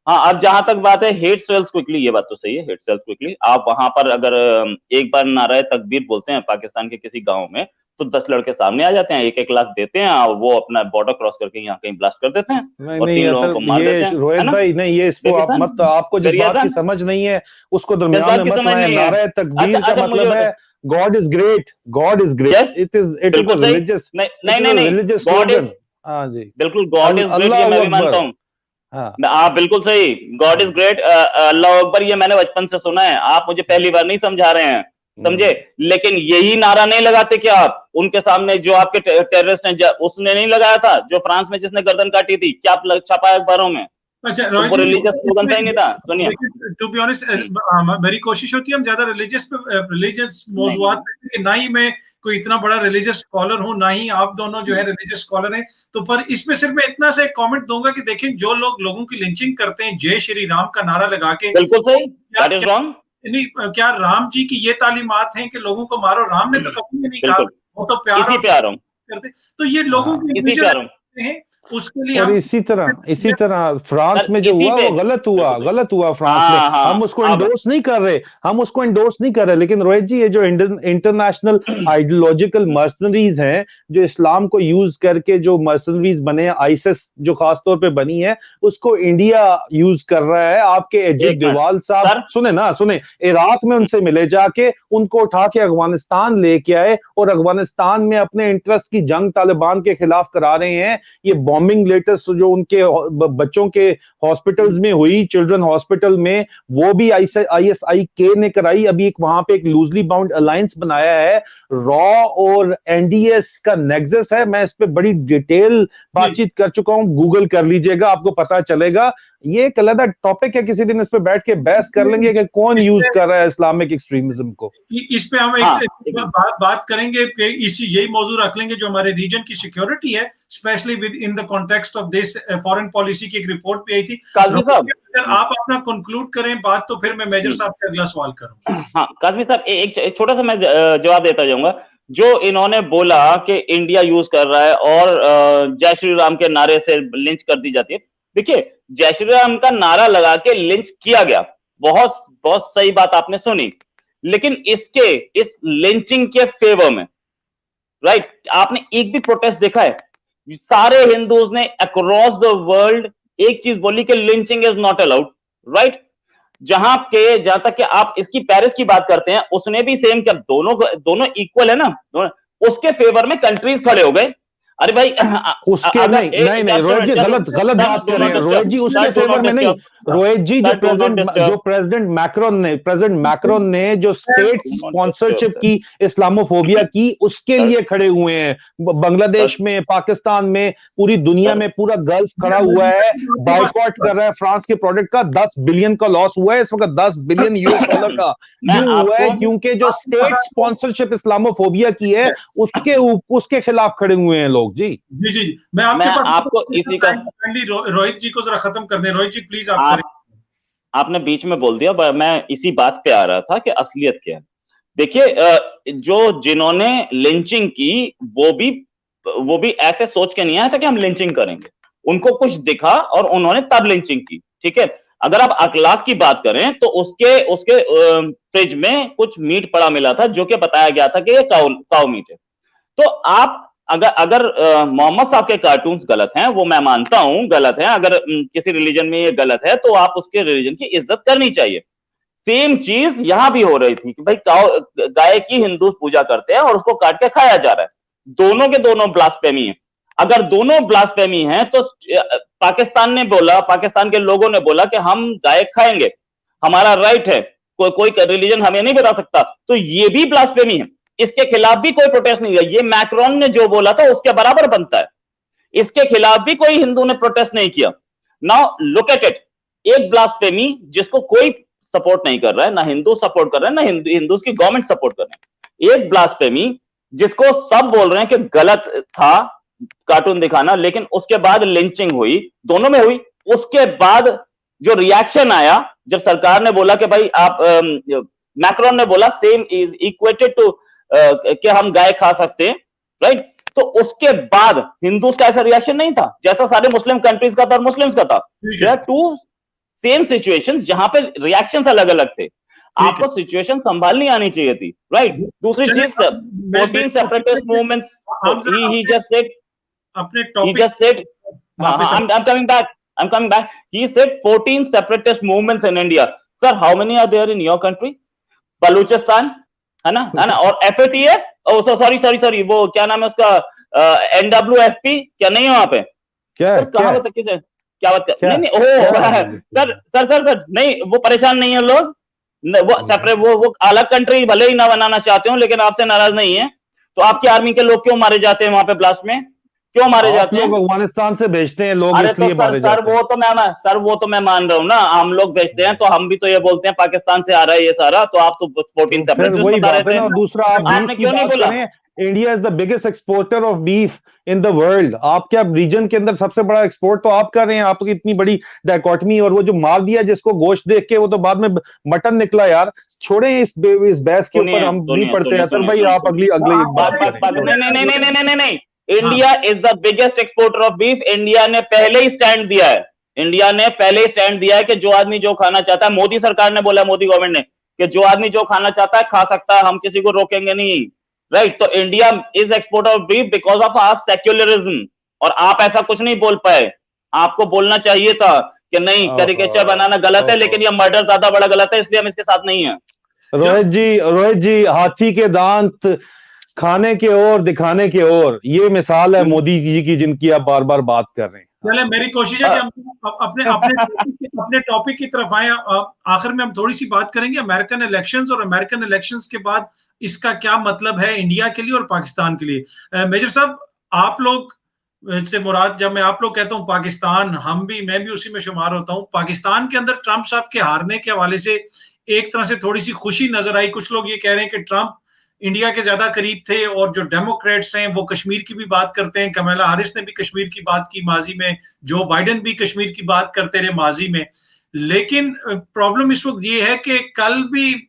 हाँ, अब जहां तक बात है हेट सेल्स क्विकली, ये बात तो सही है, हेट सेल्स क्विकली। आप वहां पर अगर एक बार नाराए तकबीर बोलते हैं पाकिस्तान के किसी गांव में, तो 10 लड़के सामने आ जाते हैं, 1-1 लाख देते हैं और वो अपना बॉर्डर क्रॉस करके यहाँ कहीं ब्लास्ट कर देते हैं नहीं और नहीं 3 लोगों अतर, को मार ये देते हैं, रोहित है ना? भाई नहीं, ये इसको आप बेकिसान, मत, आपको जिस बात की गरियाजान, समझ नहीं है उसको किस दरमियान बात में की मत समझ लाएं। नहीं है? नारा अच्छा तकबीर का अच्छा, मुझे मतलब बता। है God is great, God is great, yes, it is बिल्कुल अ सही। रिलीजियस, नहीं इट नहीं इज नहीं अ नहीं, रिलीजियस गॉड इज, स्लोगन। हाँ जी। बिल्कुल गॉड इज ग्रेट, ये अल्लाह मैं भी अकबर। मानता हूँ। हाँ। हाँ बिल्कुल सही, गॉड इज ग्रेट, अल्लाह अकबर, ये मैंने बचपन से सुना है, आप मुझे पहली बार नहीं समझा रहे हैं, समझे? हम्म। लेकिन यही नारा नहीं लगाते क्या आप उनके सामने, जो आपके टेररिस्ट हैं, उसने नहीं लगाया था, जो फ्रांस में जिसने गर्दन काटी थी, क्या छपा है अखबारों में? अच्छा तो रोहित वो जी, रिलीजियस स्लोगन इसमें सही नहीं था, सुनिए। देखिए, टू बी ऑनेस्ट मेरी कोशिश होती है हम ज्यादा रिलीजियस नहीं, मौजूआत पे, ना ही मैं कोई इतना बड़ा रिलीजियस स्कॉलर हूँ, ना ही आप दोनों जो है रिलीजियस स्कॉलर हैं। तो पर इसमें सिर्फ मैं इतना सा एक कमेंट दूंगा कि देखें, जो लोग लोगों की लिंचिंग करते हैं जय श्री राम का नारा लगा के, बिल्कुल सही, क्या दैट इज क्या रॉन्ग। नहीं, क्या राम जी की ये तालीमात हैं कि लोगों को मारो? राम ने तो कभी भी नहीं कहा, बिल्कुल, वो तो प्यार इसी और पे आ रहा हूँ, करते। तो ये लोगों हाँ। की इसी पे इंडिविजुअल आ रहा हूँ हैं, उसके लिए और हम इसी तरह फ्रांस सर, में जो इसी हुआ पे, वो गलत हुआ, बिल्कुल सही। गलत हुआ फ्रांस में। हाँ हाँ, हम उसको अब इंडोर्स नहीं कर रहे, हम उसको इंडोर्स नहीं कर रहे, लेकिन रोहित जी, ये जो इंटरनेशनल आइडियोलॉजिकल मर्सनरीज हैं, जो इस्लाम को यूज करके जो मर्सनरीज बने हैं, आईसिस जो खासतौर पे बनी है, उसको इंडिया यूज कर रहा है। आपके अजीत एक मिनट डोवाल साहब, सर, सुने ना, सुने, इराक में उनसे मिले जाके, उनको उठा के अफगानिस्तान लेके आए और अफगानिस्तान में अपने इंटरेस्ट की जंग तालिबान के खिलाफ करा रहे हैं। ये बॉम्बिंग लेटेस्ट जो उनके बच्चों के हॉस्पिटल्स में हुई, चिल्ड्रन हॉस्पिटल में, वो भी आईएसआई के ने कराई। अभी एक वहां पे एक लूजली बाउंड अलायंस बनाया है, रॉ और एनडीएस का नेक्सस है। मैं इस पे बड़ी डिटेल बातचीत कर चुका हूं, गूगल कर लीजिएगा, आपको पता चलेगा। ये एक अलग टॉपिक है, किसी दिन इस पे बैठ के बहस कर लेंगे कि कौन यूज कर रहा है इस्लामिक एक्सट्रीमिज्म को। इस पे हम हाँ एक बात करेंगे कि इसी यही मौजूद रख लेंगे, जो हमारे रीजन की सिक्योरिटी है, specially with in the context of this foreign policy की एक रिपोर्ट भी आई थी। काजमी साहब, अगर आप अपना कंक्लूड करें बात, तो फिर मैं मेजर साहब से अगला सवाल करूंगा। हाँ काजमी साहब, एक छोटा सा मैं जवाब देता जाऊंगा। जो इन्होंने बोला कि इंडिया यूज कर रहा है और जय श्री राम के नारे से लिंच कर दी जाती है, देखिए जय श्री राम का नारा लगा के लिंच किया गया, बहुत बहुत सही बात आपने सुनी, लेकिन इसके इस लिंचिंग के फेवर में, राइट, आपने एक भी प्रोटेस्ट देखा है? सारे हिंदूज ने अक्रॉस द वर्ल्ड एक चीज बोली कि lynching is not allowed, right? जहां तक कि आप इसकी पेरिस की बात करते हैं, उसने भी सेम किया, दोनों दोनों इक्वल है ना, उसके फेवर में कंट्रीज खड़े हो गए। अरे भाई उसके अगर नहीं नहीं नहीं, रोहित जी गलत गलत सर बात डू कर रहे नॉट हैं रोहित डिस्टर्ब, जी, उसके सर डू फेवर नॉट में नहीं। Disturb, Rohit ji, sir do not disturb, जो प्रेसिडेंट मैक्रोन ने जो state do not disturb sponsorship sir, की, इस्लामोफोबिया की, उसके सर लिए खड़े हुए हैं। सर बांग्लादेश में, पाकिस्तान में, पूरी दुनिया सर में पूरा गल्फ खड़ा हुआ है, बाइकआउट कर रहा है फ्रांस के प्रोडक्ट का। 10 बिलियन का लॉस हुआ है इस वक्त, 10 बिलियन यूएस डॉलर का। मैं क्यों हुआ है? आपको, क्योंकि जो स्टेट स्पॉन्सरशिप इस्लामोफोबिया की है, उसके खिलाफ खड़े हुए हैं लोग जी। जी जी, मैं आपके मैं पास आपको इसी का, रोहित जी को जरा खत्म कर दें। रोहित जी प्लीज आप करें। आप आपने बीच में बोल दिया, मैं इसी बात पे आ रहा था कि असलियत क्या है। देखिए जो जिन्होंने लिंचिंग की, वो भी ऐसे सोच के नहीं आया था कि हम लिंचिंग करेंगे, उनको कुछ दिखा और उन्होंने तब लिंचिंग की, ठीक है? अगर आप अखलाक की बात करें तो उसके उसके फ्रिज में कुछ मीट पड़ा मिला था, जो कि बताया गया था कि ये काऊ मीट है। तो आप अगर अगर मोहम्मद साहब के कार्टून्स गलत हैं, वो मैं मानता हूं गलत हैं, अगर किसी रिलीजन में ये गलत है तो आप उसके रिलीजन की इज्जत करनी चाहिए। सेम चीज यहां भी हो रही थी कि भाई गाय की हिंदू पूजा करते हैं और उसको काट के खाया जा रहा है, दोनों के दोनों ब्लास्फेमी है। अगर दोनों ब्लास्फेमी हैं तो पाकिस्तान के लोगों ने बोला कि हम गाय खाएंगे, हमारा राइट है, कोई रिलीजन हमें नहीं बता सकता, तो ये भी ब्लास्फेमी है, इसके खिलाफ भी कोई प्रोटेस्ट नहीं है। ये मैक्रोन ने जो बोला था उसके बराबर बनता है, इसके खिलाफ भी कोई हिंदू ने प्रोटेस्ट नहीं किया। नाउ लुक एट इट, एक ब्लास्फेमी जिसको कोई सपोर्ट नहीं कर रहा है, ना हिंदू सपोर्ट कर रहे हैं, ना हिंदू की गवर्नमेंट सपोर्ट कर रहे हैं, एक ब्लास्फेमी जिसको सब बोल रहे हैं कि गलत था कार्टून दिखाना, लेकिन उसके बाद लिंचिंग हुई, दोनों में हुई। उसके बाद जो रिएक्शन आया, जब सरकार ने बोला कि भाई आप, मैक्रोन ने बोला सेम इज इक्वेटेड टू कि हम गाय खा सकते हैं, राइट। तो उसके बाद हिंदूज का ऐसा रिएक्शन नहीं था जैसा सारे मुस्लिम कंट्रीज का था और मुस्लिम्स का था। There are two same situation जहां पे रिएक्शंस अलग अलग थे। आपको सिचुएशन संभालनी आनी चाहिए थी, राइट। दूसरी चीज, 14 सेपरेटिस्ट मूवमेंट्स, ही जस्ट सेड, अपने he topic just said, I'm coming back. I'm coming back. He said 14 separatist movements in India. Sir, how many are there in your country? Balochistan, है ना, और FATF, सॉरी, वो क्या नाम है उसका, NWFP, क्या नहीं है वहां पे? क्या सर कहाँ बता, किसे क्या बात कर, नहीं सर, नहीं, वो परेशान नहीं है लोग, वो सेपरेट, वो अलग कंट्री भले ही ना बनाना चाहते हो, लेकिन आपसे नाराज नहीं है। तो आपकी आर्मी के लोग क्यों मारे जाते हैं वहां पे ब्लास्ट में, क्यों मारे जाते हैं? अफगानिस्तान से भेजते हैं लोग, अरे तो इसलिए मारे जाते हैं। वो तो मैं मान रहा हूँ ना, हम लोग भेजते हैं, तो हम भी तो ये बोलते हैं पाकिस्तान से आ रहा है ये सारा, तो आप तो 14 तो फिर वही बता रहे बात है थे ना। और दूसरा, आप आपने क्यों नहीं बोला? India is the biggest exporter of beef in the world. आप क्या रीजन के अंदर सबसे बड़ा एक्सपोर्ट तो आप कर रहे हैं। आपकी इतनी बड़ी डायकोटमी, और वो जो मार दिया जिसको गोश्त देख के, वो तो बाद में मटन निकला यार। छोड़े इस बहस के ऊपर, हम नहीं पढ़ते। अतर भाई आप अगली बात करें। नहीं, India is the biggest exporter of beef. India ने पहले ही स्टैंड दिया है कि जो आदमी जो खाना चाहता है, मोदी सरकार ने बोला, मोदी गवर्नमेंट ने, कि जो आदमी जो खाना चाहता है खा सकता है, हम किसी को रोकेंगे नहीं, राइट। तो India is exporter of beef because of our secularism, और आप ऐसा कुछ नहीं बोल पाए। आपको बोलना चाहिए था कि नहीं, कैरिकेचर बनाना गलत है, लेकिन ये मर्डर ज्यादा बड़ा गलत है, इसलिए हम इसके साथ नहीं है। रोहित जी, हाथी के दांत खाने के और दिखाने के और, ये मिसाल है मोदी जी की, जिनकी आप बार बार बात कर रहे हैं। चले, मेरी कोशिश है कि हम अपने टॉपिक की तरफ आए। आखिर में हम थोड़ी सी बात करेंगे अमेरिकन इलेक्शंस, और अमेरिकन इलेक्शंस के बाद इसका क्या मतलब है इंडिया के लिए और पाकिस्तान के लिए। मेजर साहब, आप लोग से मुराद, जब मैं आप लोग कहता हूं पाकिस्तान, मैं भी उसी में शुमार होता हूं। पाकिस्तान के अंदर ट्रंप साहब के हारने के हवाले से एक तरह से थोड़ी सी खुशी नजर आई। कुछ लोग ये कह रहे हैं कि ट्रंप इंडिया के ज्यादा करीब थे, और जो डेमोक्रेट्स हैं वो कश्मीर की भी बात करते हैं। कमला हैरिस ने भी कश्मीर की बात की माजी में, जो बाइडेन भी कश्मीर की बात करते रहे माजी में। लेकिन प्रॉब्लम इस वक्त ये है कि कल भी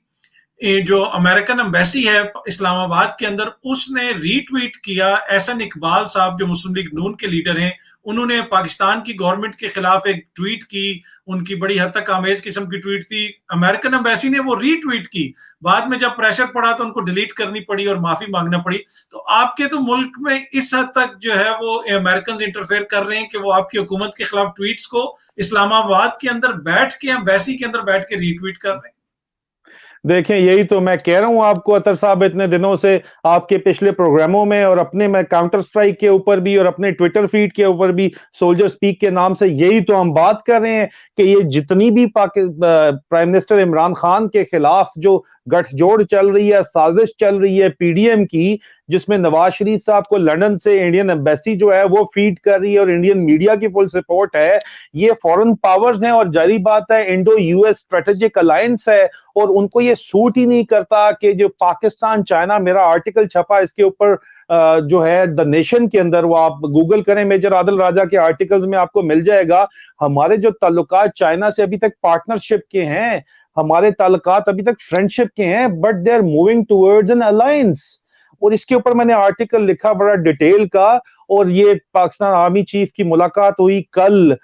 जो अमेरिकन एम्बेसी है इस्लामाबाद के अंदर, उसने रीट्वीट किया। एहसन इकबाल साहब जो मुस्लिम लीग नून के लीडर हैं, उन्होंने पाकिस्तान की गवर्नमेंट के खिलाफ एक ट्वीट की। उनकी बड़ी हद तक आमेज किस्म की ट्वीट थी। अमेरिकन एम्बेसी ने वो रीट्वीट की। बाद में जब प्रेशर पड़ा तो उनको डिलीट करनी पड़ी और माफी मांगना पड़ी। तो आपके तो मुल्क में इस हद तक जो है वो अमेरिकन इंटरफेयर कर रहे हैं कि वो आपकी हुकूमत के खिलाफ ट्वीट्स को इस्लामाबाद के अंदर बैठ के, एम्बेसी के अंदर बैठ के रीट्वीट कर रहे हैं। देखें, यही तो मैं कह रहा हूं आपको अतर साहब, इतने दिनों से आपके पिछले प्रोग्रामों में और अपने में काउंटर स्ट्राइक के ऊपर भी और अपने ट्विटर फीड के ऊपर भी, सोल्जर स्पीक के नाम से, यही तो हम बात कर रहे हैं कि ये जितनी भी प्राइम मिनिस्टर इमरान खान के खिलाफ जो गठजोड़ चल रही है, साजिश चल रही है पीडीएम की, जिसमें नवाज शरीफ साहब को लंदन से इंडियन एम्बेसी जो है वो फीड कर रही है और इंडियन मीडिया की फुल सपोर्ट है। ये फॉरेन पावर्स हैं, और जारी बात है इंडो यूएस स्ट्रेटेजिक अलायंस है, और उनको ये सूट ही नहीं करता कि जो पाकिस्तान चाइना, मेरा आर्टिकल छपा इसके ऊपर जो है द नेशन के अंदर, वो आप गूगल करें, मेजर आदिल राजा के आर्टिकल्स में आपको मिल जाएगा। हमारे जो ताल्लुकात चाइना से अभी तक पार्टनरशिप के हैं, हमारे ताल्लुकात अभी तक फ्रेंडशिप के हैं, but they are moving towards an alliance. और इसके ऊपर मैंने आर्टिकल लिखा बड़ा डिटेल का। और ये पाकिस्तान आर्मी चीफ की मुलाकात हुई कल,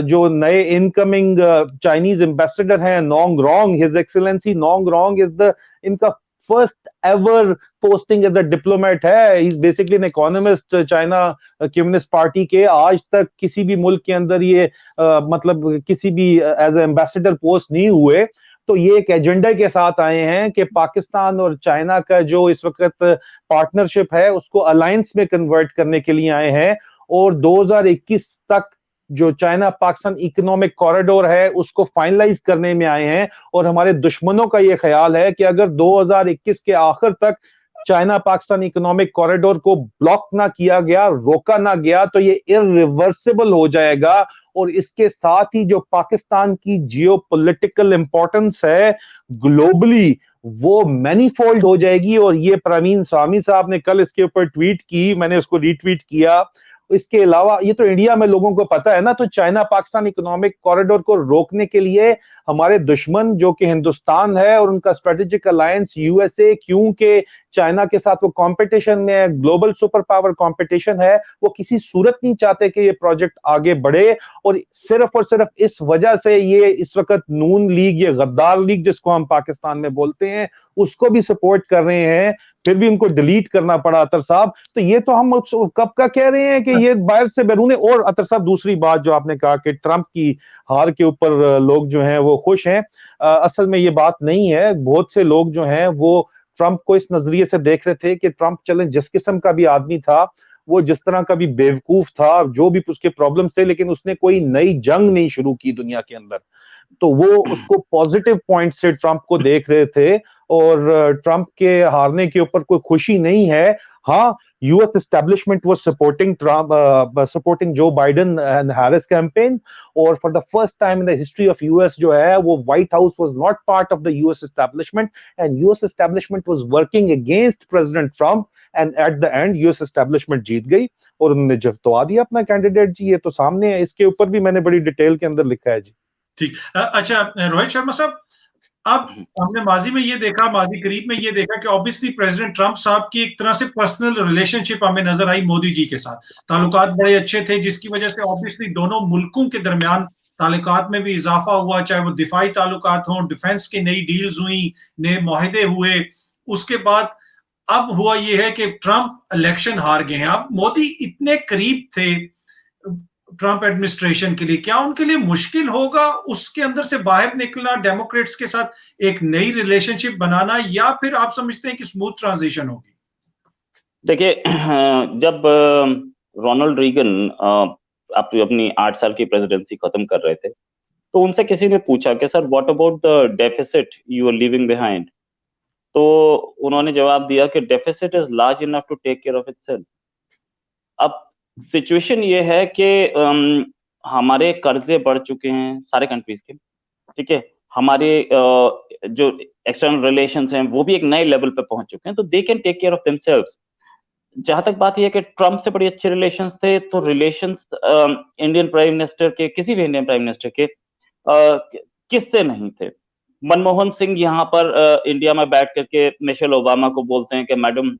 जो नए इनकमिंग चाइनीज एम्बेसडर हैं, Nong Rong, his excellency Nong Rong is the, इनका first ever posting as a diplomat है। Is basically an economist, China Communist Party के। आज तक किसी भी मुल्क के अंदर ये मतलब किसी भी एज ए एम्बेसडर पोस्ट नहीं हुए। तो ये एक एजेंडा के साथ आए हैं कि पाकिस्तान और चाइना का जो इस वक्त पार्टनरशिप है उसको अलायंस में कन्वर्ट करने के लिए आए हैं। और 2021 तक जो चाइना पाकिस्तान इकोनॉमिक कॉरिडोर है उसको फाइनलाइज करने में आए हैं। और हमारे दुश्मनों का ये ख्याल है कि अगर 2021 के आखिर तक चाइना पाकिस्तान इकोनॉमिक कॉरिडोर को ब्लॉक ना किया गया, रोका ना गया, तो ये इरिवर्सिबल हो जाएगा। और इसके साथ ही जो पाकिस्तान की जियोपॉलिटिकल इंपॉर्टेंस है ग्लोबली, वो मैनीफोल्ड हो जाएगी। और ये प्रवीण स्वामी साहब ने कल इसके ऊपर ट्वीट की, मैंने उसको रीट्वीट किया। इसके अलावा ये तो इंडिया में लोगों को पता है ना, तो चाइना पाकिस्तान इकोनॉमिक कॉरिडोर को रोकने के लिए हमारे दुश्मन जो कि हिंदुस्तान है और उनका स्ट्रेटेजिक अलायंस यूएसए, क्योंकि चाइना के साथ वो कंपटीशन में है, ग्लोबल सुपर पावर कंपटीशन है, वो किसी सूरत नहीं चाहते कि ये प्रोजेक्ट आगे बढ़े। और सिर्फ इस वजह से ये इस वक्त नून लीग, ये गद्दार लीग जिसको हम पाकिस्तान में बोलते हैं, उसको भी सपोर्ट कर रहे हैं। फिर भी उनको डिलीट करना पड़ा अतर साहब। तो ये तो हम कब का कह रहे हैं कि ये बाहर से बैरून है। और अतर साहब दूसरी बात जो आपने कहा कि ट्रंप की हार के ऊपर लोग जो हैं वो खुश हैं, असल में ये बात नहीं है। बहुत से लोग जो हैं वो ट्रंप को इस नजरिए से देख रहे थे कि ट्रंप चले जिस किस्म का भी आदमी था, वो जिस तरह का भी बेवकूफ था, जो भी उसके प्रॉब्लम्स थे, लेकिन उसने कोई नई जंग नहीं शुरू की दुनिया के अंदर। तो वो उसको पॉजिटिव पॉइंट से ट्रंप को देख रहे थे। और ट्रंप के हारने के ऊपर कोई खुशी नहीं है। हाँ, US establishment was supporting Trump, supporting Joe Biden and Harris campaign. और for the first time in the history of US जो है वो White House was not part of the US establishment, and US establishment was working against President Trump. And at the end US establishment जीत गई और उन्होंने जितवा दिया अपना candidate. जी, ये तो सामने है, इसके ऊपर भी मैंने बड़ी डिटेल के अंदर लिखा है जी। ठीक। अच्छा रोहित शर्मा साहब, अब हमने माजी में ये देखा, माजी करीब में ये देखा कि ऑब्वियसली प्रेसिडेंट ट्रंप साहब की एक तरह से पर्सनल रिलेशनशिप हमें नजर आई मोदी जी के साथ। ताल्लुकात बड़े अच्छे थे, जिसकी वजह से ऑब्वियसली दोनों मुल्कों के दरमियान ताल्लुकात में भी इजाफा हुआ, चाहे वो दिफाई ताल्लुकात हों, डिफेंस की नई डील्स हुई, नए मुआहदे हुए। उसके बाद अब हुआ ये है कि ट्रंप इलेक्शन हार गए हैं। अब मोदी इतने करीब थे ट्रंप एडमिनिस्ट्रेशन के लिए, क्या उनके लिए मुश्किल होगा उसके अंदर से बाहर निकलना, डेमोक्रेट्स के साथ एक नई रिलेशनशिप बनाना, या फिर आप समझते हैं कि स्मूथ ट्रांजिशन होगी? देखिए, जब रोनाल्ड रीगन अपनी 8 साल की प्रेसिडेंसी खत्म कर रहे थे, तो उनसे किसी ने पूछा कि sir what about the deficit you are leaving behind. तो उन्होंने जवाब दिया कि deficit is large enough to take care of itself. अब सिचुएशन ये है कि हमारे कर्जे बढ़ चुके हैं सारे कंट्रीज के, ठीक है। हमारे जो एक्सटर्नल रिलेशंस हैं वो भी एक नए लेवल पे पहुंच चुके हैं, तो they can take care of themselves. जहां तक बात यह है कि ट्रंप से बड़े अच्छे रिलेशंस थे, तो रिलेशंस इंडियन प्राइम मिनिस्टर के, किसी भी इंडियन प्राइम मिनिस्टर के किससे नहीं थे। मनमोहन सिंह यहाँ पर इंडिया में बैठ करके मिशेल ओबामा को बोलते हैं कि मैडम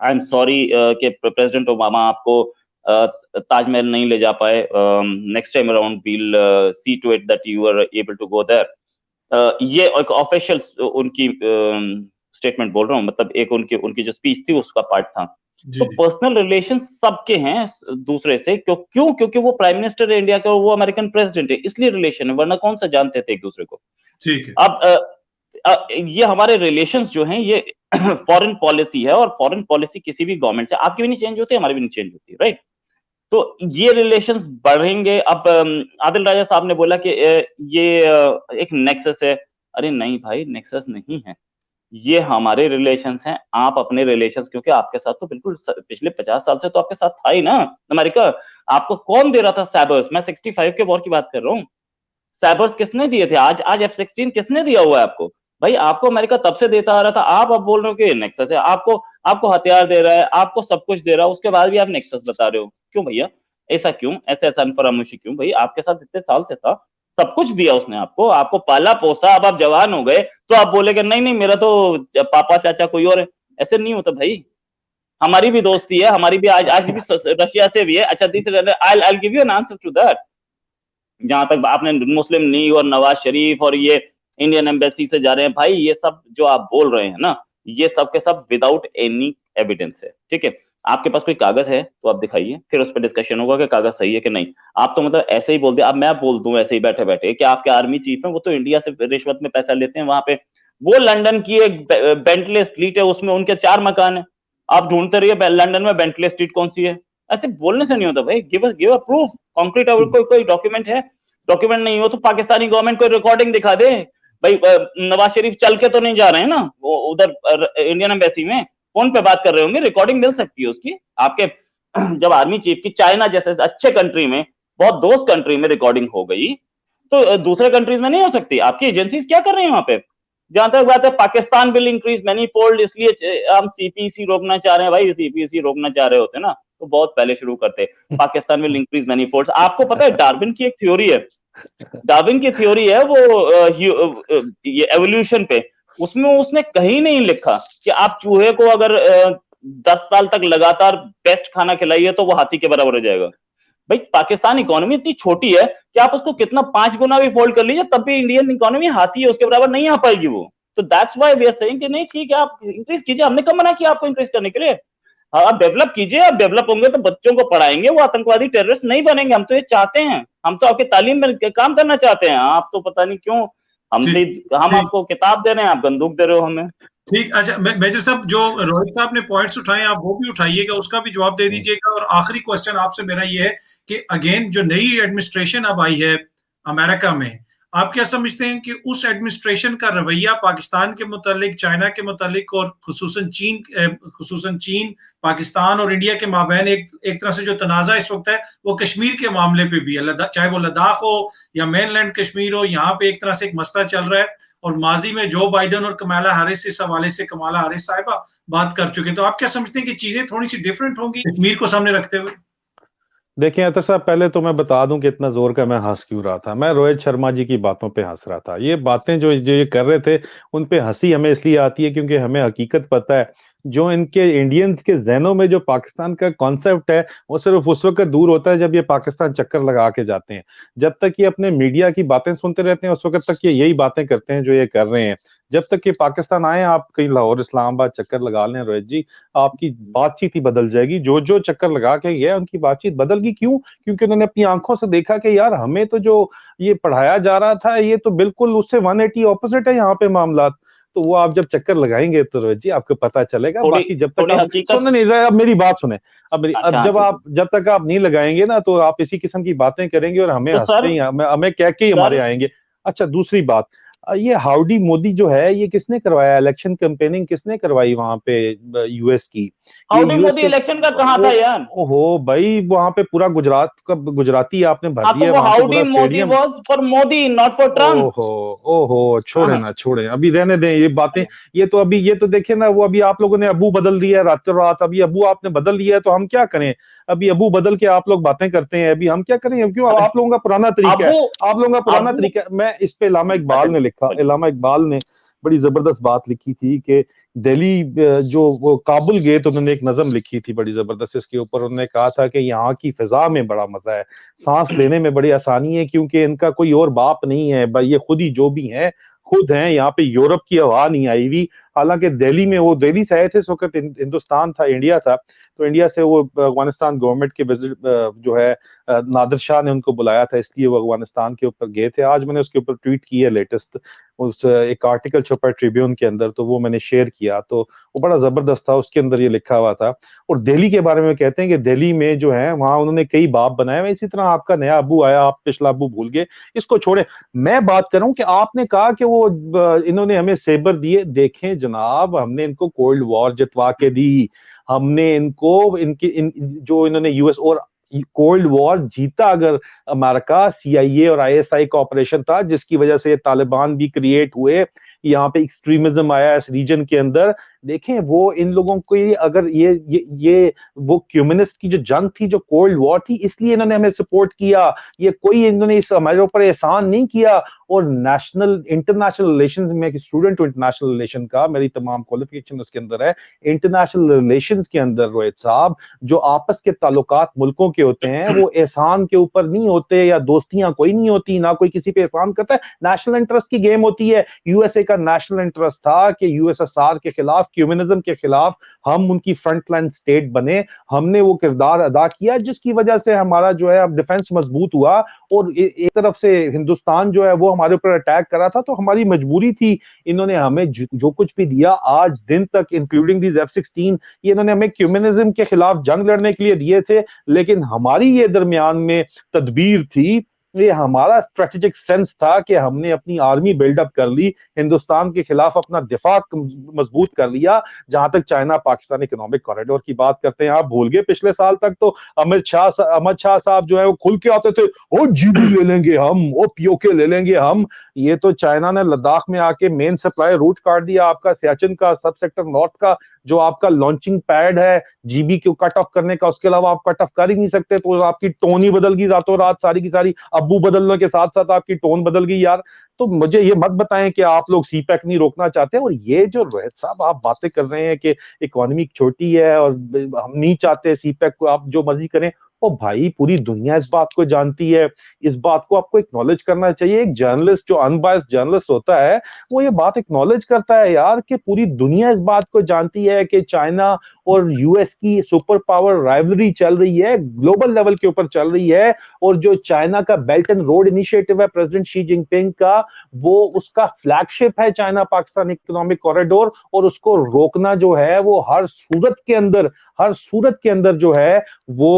आई एम सॉरी कि प्रेसिडेंट ओबामा आपको ताजमहल नहीं ले जा पाए, next time around we'll see to it that you are able to go there. ये एक ऑफिशियल उनकी स्टेटमेंट बोल रहा हूँ, मतलब एक उनकी उनकी जो स्पीच थी उसका पार्ट था। तो पर्सनल रिलेशन सबके हैं दूसरे से, क्यों? क्योंकि वो प्राइम मिनिस्टर है इंडिया का और वो अमेरिकन प्रेसिडेंट है, इसलिए रिलेशन है, वरना कौन सा जानते थे एक दूसरे को। ठीक है। अब ये हमारे रिलेशंस जो हैं ये फॉरेन पॉलिसी है, और फॉरेन पॉलिसी किसी भी गवर्नमेंट से आपकी भी नहीं चेंज होती, हमारी भी नहीं चेंज होती, राइट। तो ये रिलेशंस बढ़ेंगे। अब आदिल राजा साहब ने बोला कि ये एक नेक्सस है। अरे नहीं भाई, नेक्सस नहीं है, ये हमारे रिलेशंस हैं। आप अपने रिलेशंस, क्योंकि आपके साथ तो बिल्कुल पिछले 50 साल से तो आपके साथ था ही ना अमेरिका। आपको कौन दे रहा था सैबर्स? मैं 65 के वॉर की बात कर रहा हूँ। सैबर्स किसने दिए थे? आज F-16 किसने दिया हुआ है आपको? भाई आपको अमेरिका तब से देता आ रहा था। आप अब बोल रहे हो कि नेक्सस है, आपको हथियार दे रहा है, आपको सब कुछ दे रहा है, उसके बाद भी आप नेक्सस बता रहे हो। क्यों भैया? ऐसा क्यों? ऐसा फरामोशी क्यों? भाई आपके साथ इतने साल से था, सब कुछ दिया उसने आपको पाला पोसा। अब आप जवान हो गए तो आप बोलेगे नहीं नहीं मेरा तो पापा चाचा कोई और है। ऐसे नहीं होता भाई। हमारी भी दोस्ती है, हमारी भी आज भी रशिया से भी है। अच्छा, I'll give you an answer to that। जहां तक आपने मुस्लिम लीग और नवाज शरीफ और ये इंडियन एम्बेसी से जा रहे हैं, भाई ये सब जो आप बोल रहे हैं ना, ये सब के सब विदाउट एनी एविडेंस है, ठीक है। आपके पास कोई कागज है तो आप दिखाइए, फिर उस पर डिस्कशन होगा कि कागज सही है कि नहीं। आप तो मतलब ऐसे ही बोल दिया। अब मैं बोल दूं ऐसे ही बैठे बैठे कि आपके आर्मी चीफ है, वो तो इंडिया से रिश्वत में पैसा लेते हैं वहां पे। वो लंदन की एक बेंटले स्ट्रीट है, उसमें उनके 4 मकान है। आप ढूंढते रहिए लंदन में बेंटले स्ट्रीट कौन सी है। ऐसे बोलने से नहीं होता भाई। गिव अ प्रूफ, कॉन्क्रीट कोई डॉक्यूमेंट है। डॉक्यूमेंट नहीं हो तो पाकिस्तानी गवर्नमेंट को रिकॉर्डिंग दिखा दे। भाई नवाज शरीफ चल के तो नहीं जा रहे हैं ना वो उधर इंडियन एम्बेसी में, फोन पे बात कर रहे होंगे, रिकॉर्डिंग मिल सकती है उसकी आपके। जब आर्मी चीफ की चाइना जैसे अच्छे कंट्री में, बहुत दोस्त कंट्री में रिकॉर्डिंग हो गई, तो दूसरे कंट्रीज में नहीं हो सकती? आपकी एजेंसीज क्या कर रही है वहां पे? जहां तक बात है Pakistan will increase many fold, इसलिए हम सीपीसी रोकना चाह रहे हैं। भाई सीपीसी रोकना चाह रहे होते ना तो बहुत पहले शुरू करते, Pakistan will increase many fold. आपको पता है डार्विन की एक थ्योरी है, डार्विन की थ्योरी है वो ये एवोल्यूशन पे, उसमें उसने कहीं नहीं लिखा कि आप चूहे को अगर 10 साल तक लगातार बेस्ट खाना खिलाइए तो वो हाथी के बराबर हो जाएगा। भाई पाकिस्तान इकोनॉमी इतनी छोटी है कि आप उसको कितना 5 गुना भी फोल्ड कर लीजिए तब भी इंडियन इकोनॉमी हाथी है, उसके बराबर नहीं आ पाएगी वो। तो that's why we are saying कि नहीं ठीक है आप इंक्रीज कीजिए, हमने कब मना किया आपको इंक्रीज करने के लिए। हाँ, आप डेवलप कीजिए, आप डेवलप होंगे तो बच्चों को पढ़ाएंगे, वो आतंकवादी टेररिस्ट नहीं बनेंगे। हम तो ये चाहते हैं, हम तो आपकी तालीम में काम करना चाहते हैं। आप तो पता नहीं क्यों हमसे, हम आपको किताब दे रहे हैं, आप बंदूक दे रहे हो हमें। ठीक, अच्छा मेजर साहब, जो रोहित साहब ने पॉइंट्स उठाए आप वो भी उठाइएगा, उसका भी जवाब दे दीजिएगा। और आखिरी क्वेश्चन आपसे मेरा ये है कि अगेन जो नई एडमिनिस्ट्रेशन अब आई है अमेरिका में, आप क्या समझते हैं कि उस एडमिनिस्ट्रेशन का रवैया पाकिस्तान के मुतालिक, चाइना के मुतालिक और खुसूसन चीन, पाकिस्तान और इंडिया के माबैन एक तरह से जो तनाज़ा इस वक्त है वो कश्मीर के मामले पे भी है, चाहे वो लद्दाख हो या मेनलैंड कश्मीर हो, यहाँ पे एक तरह से एक मसला चल रहा है। और माजी में जो बाइडन और कमाला हैरिस इस हवाले से कमाला हैरिस साहिबा बात कर चुके, तो आप क्या समझते हैं कि चीजें थोड़ी सी डिफरेंट होंगी कश्मीर को सामने रखते हुए? देखिए अतर साहब, पहले तो मैं बता दूं कि इतना जोर का मैं हंस क्यों रहा था। मैं रोहित शर्मा जी की बातों पे हंस रहा था। ये बातें जो जो ये कर रहे थे उन पे हंसी हमें इसलिए आती है क्योंकि हमें हकीकत पता है जो इनके इंडियंस के जहनों में जो पाकिस्तान का कॉन्सेप्ट है वो सिर्फ उस वक्त दूर होता है जब ये पाकिस्तान चक्कर लगा के जाते हैं। जब तक ये अपने मीडिया की बातें सुनते रहते हैं उस वक्त तक ये यही बातें करते हैं जो ये कर रहे हैं। जब तक ये पाकिस्तान आए, आप कहीं लाहौर इस्लामाबाद चक्कर लगा लें रोहित जी, आपकी बातचीत ही बदल जाएगी। जो जो चक्कर लगा के गया उनकी बातचीत बदल गई। क्यों? क्योंकि उन्होंने अपनी आंखों से देखा कि यार हमें तो जो ये पढ़ाया जा रहा था ये तो बिल्कुल उससे 180 ऑपोजिट है यहाँ पे मामला। तो वो आप जब चक्कर लगाएंगे तो रोहित जी आपको पता चलेगा। बाकी जब तक आप सुन नहीं रहे, अब मेरी बात सुने, अब जब तक आप नहीं लगाएंगे ना तो आप इसी किस्म की बातें करेंगे और हमें हंसते ही हमें कह के ही हमारे आएंगे। अच्छा, दूसरी बात, ये हाउडी मोदी जो है ये किसने करवाया? इलेक्शन कैंपेनिंग किसने करवाई वहां पे यूएस की? हाउडी मोदी इलेक्शन का कहाँ था यार? ओहो भाई, वहां पे पूरा गुजरात का गुजराती आपने भर दिया। तो वो howdy Modi was for Modi not for Trump. ओहो छोड़े ना, छोड़े, अभी रहने दें ये बातें। ये तो अभी ये तो देखे ना, वो अभी आप लोगों ने अबू बदल दिया है रातों रात। अभी अबू आपने बदल लिया है तो हम क्या करें? अभी अबू बदल के आप लोग बातें करते हैं, अभी हम क्या करें? क्यों? आप लोगों का पुराना तरीका है, आप लोगों का पुराना तरीका है। मैं इस पे इलामा इकबाल ने लिखा, इलामा इकबाल ने बड़ी जबरदस्त बात लिखी थी कि दिल्ली जो वो काबुल गए तो उन्होंने एक नज़म लिखी थी बड़ी जबरदस्त इसके ऊपर। उन्होंने कहा था कि यहाँ की फिजा में बड़ा मजा है, सांस लेने में बड़ी आसानी है क्योंकि इनका कोई और बाप नहीं है, ये खुद ही जो भी है खुद हैं। यहाँ पे यूरोप की हवा नहीं आई हुई। हालांकि दिल्ली में, वो दिल्ली से आए थे, इस वक्त हिंदुस्तान था, इंडिया था, तो इंडिया से वो अफगानिस्तान गवर्नमेंट के विजिट जो है नादिर शाह ने उनको बुलाया था, इसलिए वो अफगानिस्तान के ऊपर गए थे। आज मैंने उसके ऊपर ट्वीट की है लेटेस्ट, उस एक आर्टिकल छपा ट्रिब्यून के अंदर, तो वो मैंने शेयर किया, तो वो बड़ा जबरदस्त था। उसके अंदर ये लिखा हुआ था। और दिल्ली के बारे में कहते हैं कि दिल्ली में जो है वहां उन्होंने कई बाप बनाए हुए। इसी तरह आपका नया अबू आया, आप पिछला अबू भूल गए, इसको छोड़े। मैं बात कर रहा हूं कि आपने कहा कि वो इन्होंने हमें सेबर दिए। देखें जनाब, हमने इनको कोल्ड वॉर जितवा के दी, हमने इनको जो इन्होंने यूएस और कोल्ड वॉर जीता अगर अमेरिका, सीआईए और आईएसआई का ऑपरेशन था जिसकी वजह से तालिबान भी क्रिएट हुए, यहाँ पे एक्सट्रीमिज्म आया इस रीजन के अंदर। देखें वो इन लोगों को अगर ये वो कम्युनिस्ट की जो जंग थी, जो कोल्ड वॉर थी, इसलिए इन्होंने हमें सपोर्ट किया। ये कोई इन्होंने इस हमारे ऊपर एहसान नहीं किया। और नेशनल इंटरनेशनल रिलेशंस में एक स्टूडेंट हूं, इंटरनेशनल रिलेशन का, मेरी तमाम क्वालिफिकेशन उसके अंदर है। इंटरनेशनल रिलेशंस के अंदर रोहित साहब, जो आपस के ताल्लुकात मुल्कों के होते हैं वो एहसान के ऊपर नहीं होते, या दोस्तियां कोई नहीं होती, ना कोई किसी पे एहसान करता है। नेशनल इंटरेस्ट की गेम होती है। यूएसए का नेशनल इंटरेस्ट था कि यूएसएसआर के खिलाफ, कम्युनिज्म के खिलाफ हम उनकी फ्रंटलाइन स्टेट बने। हमने वो किरदार अदा किया जिसकी वजह से हमारा जो है अब डिफेंस मजबूत हुआ। और एक तरफ से हिंदुस्तान जो है वो हमारे ऊपर अटैक करा था, तो हमारी मजबूरी थी। इन्होंने हमें जो कुछ भी दिया आज दिन तक, इंक्लूडिंग दीज F-16, ये इन्होंने हमें कम्युनिज्म के खिलाफ जंग लड़ने के लिए दिए थे। लेकिन हमारी ये दरमियान में तदबीर थी ये हमारा स्ट्रेटेजिक सेंस था कि हमने अपनी आर्मी बिल्डअप कर ली, हिंदुस्तान के खिलाफ अपना दिफा मजबूत कर लिया। जहां तक चाइना पाकिस्तान इकोनॉमिक कॉरिडोर की बात करते हैं, आप भूल गए पिछले साल तक तो अमित शाह साहब जो है वो खुल के आते थे, ओ जीबी ले लेंगे हम, ओ पीओके ले लेंगे हम। ये तो चाइना ने लद्दाख में आके मेन सप्लाई रूट काट दिया आपका, सियाचिन का, सब सेक्टर नॉर्थ का जो आपका लॉन्चिंग पैड है जीबी को कट ऑफ करने का, उसके अलावा आप कट ऑफ कर ही नहीं सकते। तो आपकी टोन ही बदल गई रातों रात, सारी की सारी अब्बू बदलने के साथ साथ आपकी टोन बदल गई यार। तो मुझे ये मत बताएं कि आप लोग सीपैक नहीं रोकना चाहते। और ये जो रोहित साहब आप बातें कर रहे हैं कि इकोनॉमी छोटी है और हम नहीं चाहते सीपैक को, आप जो मर्जी करें, ओ भाई पूरी दुनिया इस बात को जानती है। इस बात को आपको एक्नॉलेज करना चाहिए। एक जर्नलिस्ट जो अनबायस्ड जर्नलिस्ट होता है वो ये बात एक्नॉलेज करता है यार कि पूरी दुनिया इस बात को जानती है कि चाइना और यूएस की सुपर पावर राइवलरी चल रही है, ग्लोबल लेवल के ऊपर चल रही है। और जो चाइना का बेल्ट एंड रोड इनिशिएटिव है प्रेसिडेंट शी जिनपिंग का, वो उसका फ्लैगशिप है चाइना पाकिस्तान इकोनॉमिक कॉरिडोर। और उसको रोकना जो है वो हर सूरत के अंदर जो है वो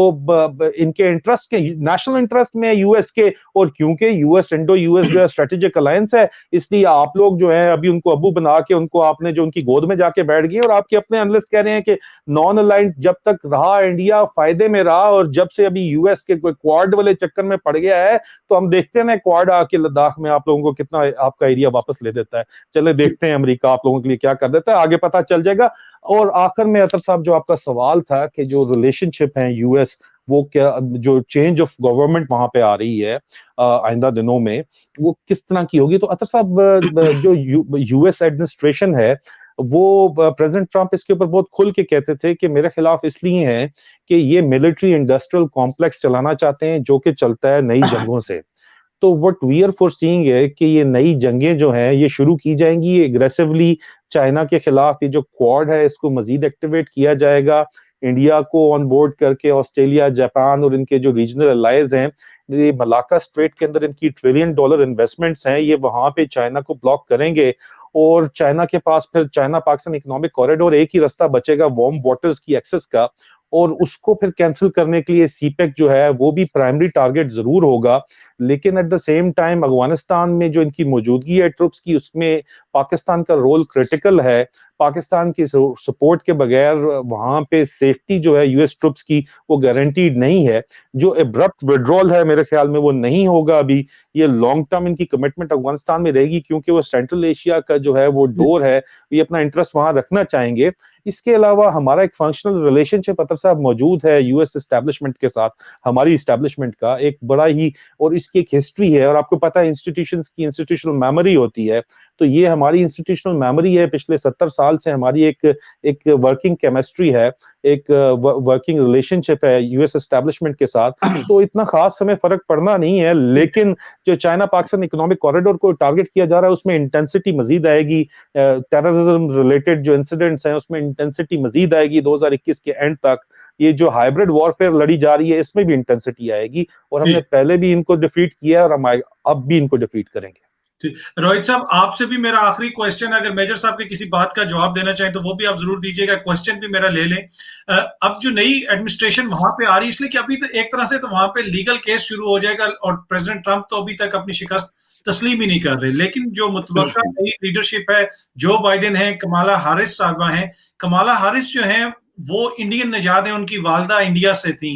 इनके इंटरेस्ट के, नेशनल इंटरेस्ट में यूएस के। और क्योंकि यूएस इंडो यूएस जो है स्ट्रेटेजिक अलायंस है, इसलिए आप लोग जो है अभी उनको अबू बना के उनको आपने जो उनकी गोद में जाके बैठ गए। और आपके अपने एनालिस्ट कह रहे हैं कि नॉन अलाइंड जब तक रहा इंडिया फायदे में रहा, और जब से अभी यूएस के कोई क्वाड वाले चक्कर में पड़ गया है तो हम देखते हैं ना क्वाड आके लद्दाख में आप लोगों को कितना आपका एरिया वापस ले देता है। चले देखते हैं अमेरिका आप लोगों के लिए क्या कर देता है, आगे पता चल जाएगा। और आखिर में अतर साहब जो आपका सवाल था कि जो रिलेशनशिप है यूएस, वो क्या जो चेंज ऑफ गवर्नमेंट वहां पे आ रही है आइंदा दिनों में, वो किस तरह की होगी। तो अतर साहब जो यूएस एडमिनिस्ट्रेशन है वो प्रेसिडेंट ट्रंप इसके ऊपर बहुत खुल के कहते थे कि मेरे खिलाफ इसलिए है कि ये मिलिट्री इंडस्ट्रियल कॉम्प्लेक्स चलाना चाहते हैं जो कि चलता है नई जंगों से। तो व्हाट वी आर फोरसीइंग है कि ये नई जंगें जो हैं ये शुरू की जाएंगी एग्रेसिवली चाइना के खिलाफ। ये जो क्वाड है इसको मजीद एक्टिवेट किया जाएगा, इंडिया को ऑन बोर्ड करके ऑस्ट्रेलिया, जापान और इनके जो रीजनल अलाइज हैं, ये मलाका स्ट्रेट के अंदर इनकी $1 ट्रिलियन इन्वेस्टमेंट्स हैं, ये वहां पे चाइना को ब्लॉक करेंगे। और चाइना के पास फिर चाइना पाकिस्तान इकोनॉमिक कॉरिडोर एक ही रास्ता बचेगा वार्म वाटर्स की एक्सेस का, और उसको फिर कैंसिल करने के लिए सीपेक जो है वो भी प्राइमरी टारगेट जरूर होगा। लेकिन at the same time Afghanistan में जो इनकी मौजूदगी है ट्रुप्स की, उसमें पाकिस्तान का रोल क्रिटिकल है। पाकिस्तान की सपोर्ट के बगैर वहां पे सेफ्टी जो है यूएस ट्रुप्स की वो गारंटीड नहीं है। जो एब्रप्ट विड्रॉल है मेरे ख्याल में वो नहीं होगा अभी। ये लॉन्ग टर्म इनकी कमिटमेंट अफगानिस्तान में रहेगी क्योंकि वो सेंट्रल एशिया का जो है वो डोर है, ये अपना इंटरेस्ट वहां रखना चाहेंगे। इसके अलावा हमारा एक फंक्शनल रिलेशनशिप अतर साहब मौजूद है यूएस एस्टेब्लिशमेंट के साथ, हमारी एस्टेब्लिशमेंट का एक बड़ा ही, और इसकी एक हिस्ट्री है। और आपको पता है इंस्टीट्यूशंस की इंस्टीट्यूशनल मेमोरी होती है, तो ये हमारी इंस्टीट्यूशनल मेमोरी है। पिछले 70 साल से हमारी एक वर्किंग केमिस्ट्री है, एक वर्किंग रिलेशनशिप है यूएस एस्टेब्लिशमेंट के साथ। तो इतना खास हमें फर्क पड़ना नहीं है। लेकिन जो चाइना पाकिस्तान इकोनॉमिक कॉरिडोर को टारगेट किया जा रहा है उसमें इंटेंसिटी मजीद आएगी। टेररिज्म रिलेटेड जो इंसिडेंट्स हैं उसमें इंटेंसिटी मजीद आएगी 2021 के एंड तक। ये जो हाइब्रिड वॉरफेयर लड़ी जा रही है इसमें भी इंटेंसिटी आएगी, और हमने पहले भी इनको डिफीट किया है और हम अब भी इनको डिफीट करेंगे। रोहित साहब, आपसे भी मेरा आखिरी क्वेश्चन, अगर मेजर साहब के किसी बात का जवाब देना चाहें तो वो भी आप जरूर दीजिएगा, क्वेश्चन भी मेरा ले लें। अब जो नई एडमिनिस्ट्रेशन वहां पे आ रही है, इसलिए कि अभी तो एक तरह से तो वहां पे लीगल केस शुरू हो जाएगा, और प्रेसिडेंट ट्रंप तो अभी तक अपनी शिकस्त तस्लीम ही नहीं कर रहे। लेकिन जो मुतबक्का नई लीडरशिप है, जो बाइडेन है, कमाला हारिस साहबा हैं, कमाला हारिस जो हैं वो इंडियन नजाद है, उनकी वालदा इंडिया से थी।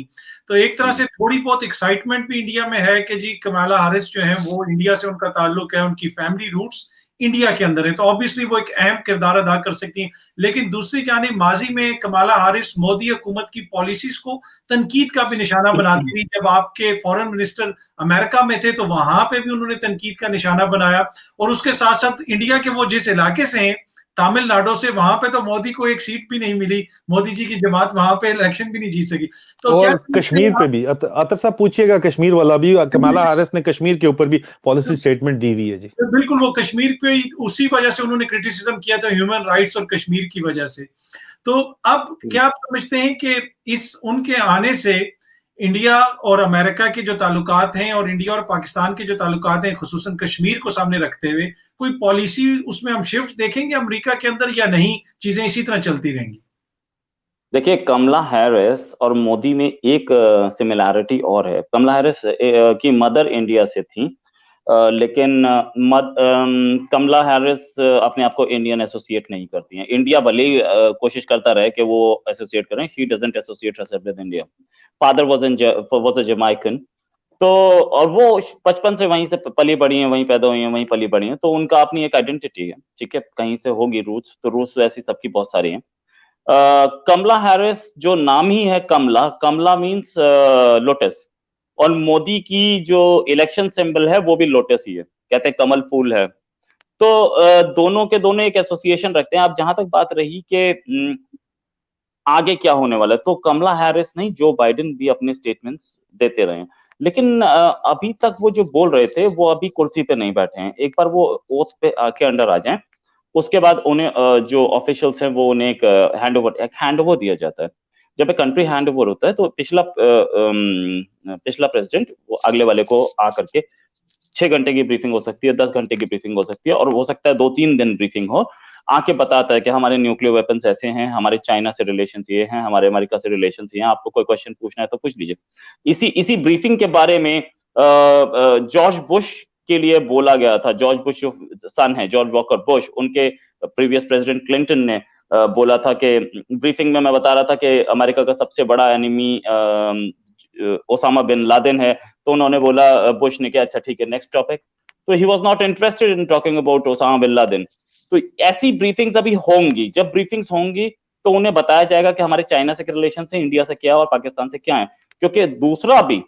तो एक तरह से थोड़ी बहुत एक्साइटमेंट भी इंडिया में है कि जी कमाला हारिस जो है वो इंडिया से उनका ताल्लुक है, उनकी फैमिली रूट्स इंडिया के अंदर है, तो ऑब्वियसली वो एक अहम किरदार अदा कर सकती हैं। लेकिन दूसरी जानिब माजी में कमाला हारिस मोदी हुकूमत की पॉलिसीज को तनकीद का भी निशाना बनाती रही। जब आपके फॉरेन मिनिस्टर अमेरिका में थे तो वहां पे भी उन्होंने तनकीद का निशाना बनाया। और उसके साथ साथ इंडिया के वो जिस इलाके से हैं तमिलनाडु से, वहां पे तो मोदी को एक सीट भी नहीं मिली, मोदी जी की जमात वहां पे इलेक्शन भी नहीं जीत सकी। तो और क्या कश्मीर पे भी अतर साहब पूछिएगा, कश्मीर वाला भी कमाला हारिस ने कश्मीर के ऊपर भी पॉलिसी स्टेटमेंट दी हुई है जी। तो बिल्कुल वो कश्मीर पे उसी वजह से उन्होंने क्रिटिसिज्म किया था, ह्यूमन राइट्स और कश्मीर की वजह से। तो अब क्या आप समझते हैं कि इस उनके आने से इंडिया और अमेरिका के जो ताल्लुकात हैं और इंडिया और पाकिस्तान के जो ताल्लुकात हैं, खुसूसन कश्मीर को सामने रखते हुए, कोई पॉलिसी उसमें हम शिफ्ट देखेंगे अमेरिका के अंदर, या नहीं चीजें इसी तरह चलती रहेंगी? देखिए, कमला हैरिस और मोदी में एक सिमिलैरिटी और है। कमला हैरिस की मदर इंडिया से थी, लेकिन कमला हैरिस अपने आप को इंडियन एसोसिएट नहीं करती हैं। इंडिया भले ही कोशिश करता रहे कि वो एसोसिएट करें, she doesn't associate herself with India. Father was a Jamaican. तो और वो बचपन से वहीं से पली बड़ी हैं, वहीं पैदा हुई हैं, वहीं पली बड़ी हैं, तो उनका अपनी एक आइडेंटिटी है, ठीक है, कहीं से होगी रूट्स, तो रूट्स ऐसी सबकी बहुत सारी हैं। कमला हैरिस जो नाम ही है कमला, कमला मीन्स लोटस, और मोदी की जो इलेक्शन सिंबल है वो भी लोटस ही है, कहते हैं कमल फूल है। तो दोनों के दोनों एक एसोसिएशन रखते हैं। अब जहां तक बात रही कि आगे क्या होने वाला है, तो कमला हैरिस नहीं, जो बाइडेन भी अपने स्टेटमेंट्स देते रहे हैं, लेकिन अभी तक वो जो बोल रहे थे वो अभी कुर्सी पे नहीं बैठे हैं। एक बार वो ओथ पे आके अंडर आ जाएं, उसके बाद उन्हें जो ऑफिशियल्स हैं वो उन्हें एक हैंड ओवर दिया जाता है। जब एक कंट्री हैंड ओवर होता है तो पिछला प्रेसिडेंट वो अगले वाले को आकर के 6 घंटे की ब्रीफिंग हो सकती है, 10 घंटे की ब्रीफिंग हो सकती है, और हो सकता है 2-3 दिन ब्रीफिंग हो, आके बताता है कि हमारे न्यूक्लियर वेपन्स ऐसे हैं, हमारे चाइना से रिलेशन ये हैं, हमारे अमेरिका से रिलेशन ये हैं, आपको कोई क्वेश्चन पूछना है तो पूछ लीजिए। इसी इसी ब्रीफिंग के बारे में जॉर्ज बुश के लिए बोला गया था। जॉर्ज बुश जो सन है, जॉर्ज वॉकर बुश, उनके प्रीवियस प्रेसिडेंट क्लिंटन ने बोला था कि ब्रीफिंग में मैं बता रहा था कि अमेरिका का सबसे बड़ा एनिमी ओसामा बिन लादेन है। तो उन्होंने बोला, बुश ने, कि अच्छा ठीक है, नेक्स्ट टॉपिक। तो he was not interested in talking about Osama bin Laden. तो ऐसी ब्रीफिंग्स अभी होंगी। जब ब्रीफिंग्स होंगी तो उन्हें बताया जाएगा कि हमारे चाइना से रिलेशन से, इंडिया से क्या और पाकिस्तान से क्या है। क्योंकि दूसरा भी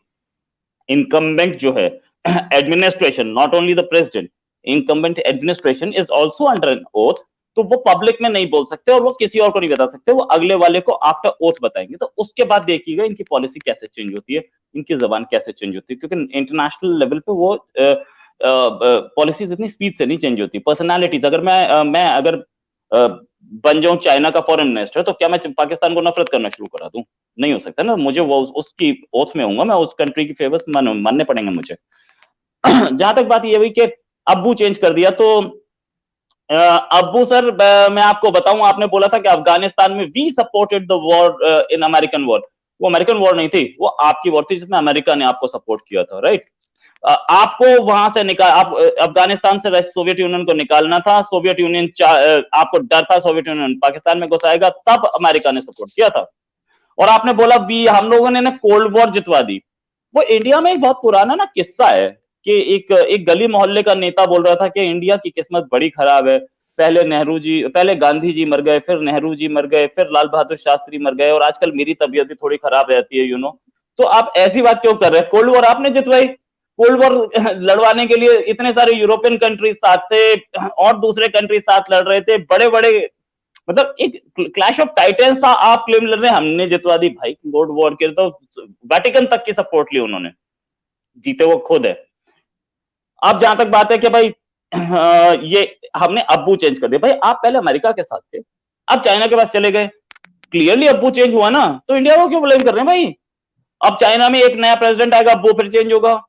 इनकम्बेंट जो है administration, not only the president, incumbent administration is also under N oath. तो वो पब्लिक में नहीं बोल सकते और वो किसी और को नहीं बता सकते, वो अगले वाले को आफ्टर ओथ बताएंगे। तो उसके बाद देखिएगा इनकी पॉलिसी कैसे चेंज होती है, इनकी जबान कैसे चेंज होती है, क्योंकि इंटरनेशनल लेवल पे वो पॉलिसीज इतनी स्पीड से नहीं चेंज होती। पर्सनालिटीज, अगर मैं अगर बन जाऊं चाइना का फॉरेन मिनिस्टर, तो क्या मैं पाकिस्तान को नफरत करना शुरू करा दूं? नहीं हो सकता ना, मुझे वो उसकी ओथ में हूंगा, मैं उस कंट्री की फेवर्स मानने पड़ेंगे मुझे। जहां तक बात ये हुई कि अब्बू चेंज कर दिया, तो अब्बू सर, मैं आपको बताऊं, आपने बोला था कि अफगानिस्तान में we supported the war in American war. वो अमेरिकन वॉर नहीं थी, वो आपकी वॉर थी जिसमें अमेरिका ने आपको सपोर्ट किया था, राइट? आपको वहां से निकाल, आप अफगानिस्तान से सोवियत यूनियन को निकालना था। सोवियत यूनियन आपको डर था सोवियत यूनियन पाकिस्तान में घुसाएगा, तब अमेरिका ने सपोर्ट किया था। और आपने बोला भी हम लोगों ने ना कोल्ड वॉर जितवा दी। वो इंडिया में एक बहुत पुराना ना किस्सा है कि एक गली मोहल्ले का नेता बोल रहा था कि इंडिया की किस्मत बड़ी खराब है। पहले गांधी जी मर गए, फिर नेहरू जी मर गए, फिर लाल बहादुर शास्त्री मर गए, और आजकल मेरी तबीयत भी थोड़ी खराब रहती है, तो आप ऐसी बात क्यों कर रहे हैं? कोल्ड वॉर आपने जितवाई। कोल्ड वॉर लड़वाने के लिए इतने सारे यूरोपियन कंट्रीज साथ थे और दूसरे कंट्रीज साथ लड़ रहे थे, बड़े बड़े, मतलब एक क्लैश ऑफ टाइटन्स था। आप क्लेम कर रहे हैं हमने जितवा दी। भाई कोल्ड वॉर के तो वेटिकन तक की सपोर्ट ली उन्होंने, जीते वो खुद है। अब जहां तक बात है कि भाई ये हमने अब्बू चेंज कर दिया, भाई आप पहले अमेरिका के साथ थे, अब चाइना के पास चले गए, क्लियरली अब्बू चेंज हुआ ना, तो इंडिया को क्यों ब्लेम कर रहे हैं भाई? अब चाइना में एक नया प्रेसिडेंट आएगा, अब्बू फिर चेंज होगा।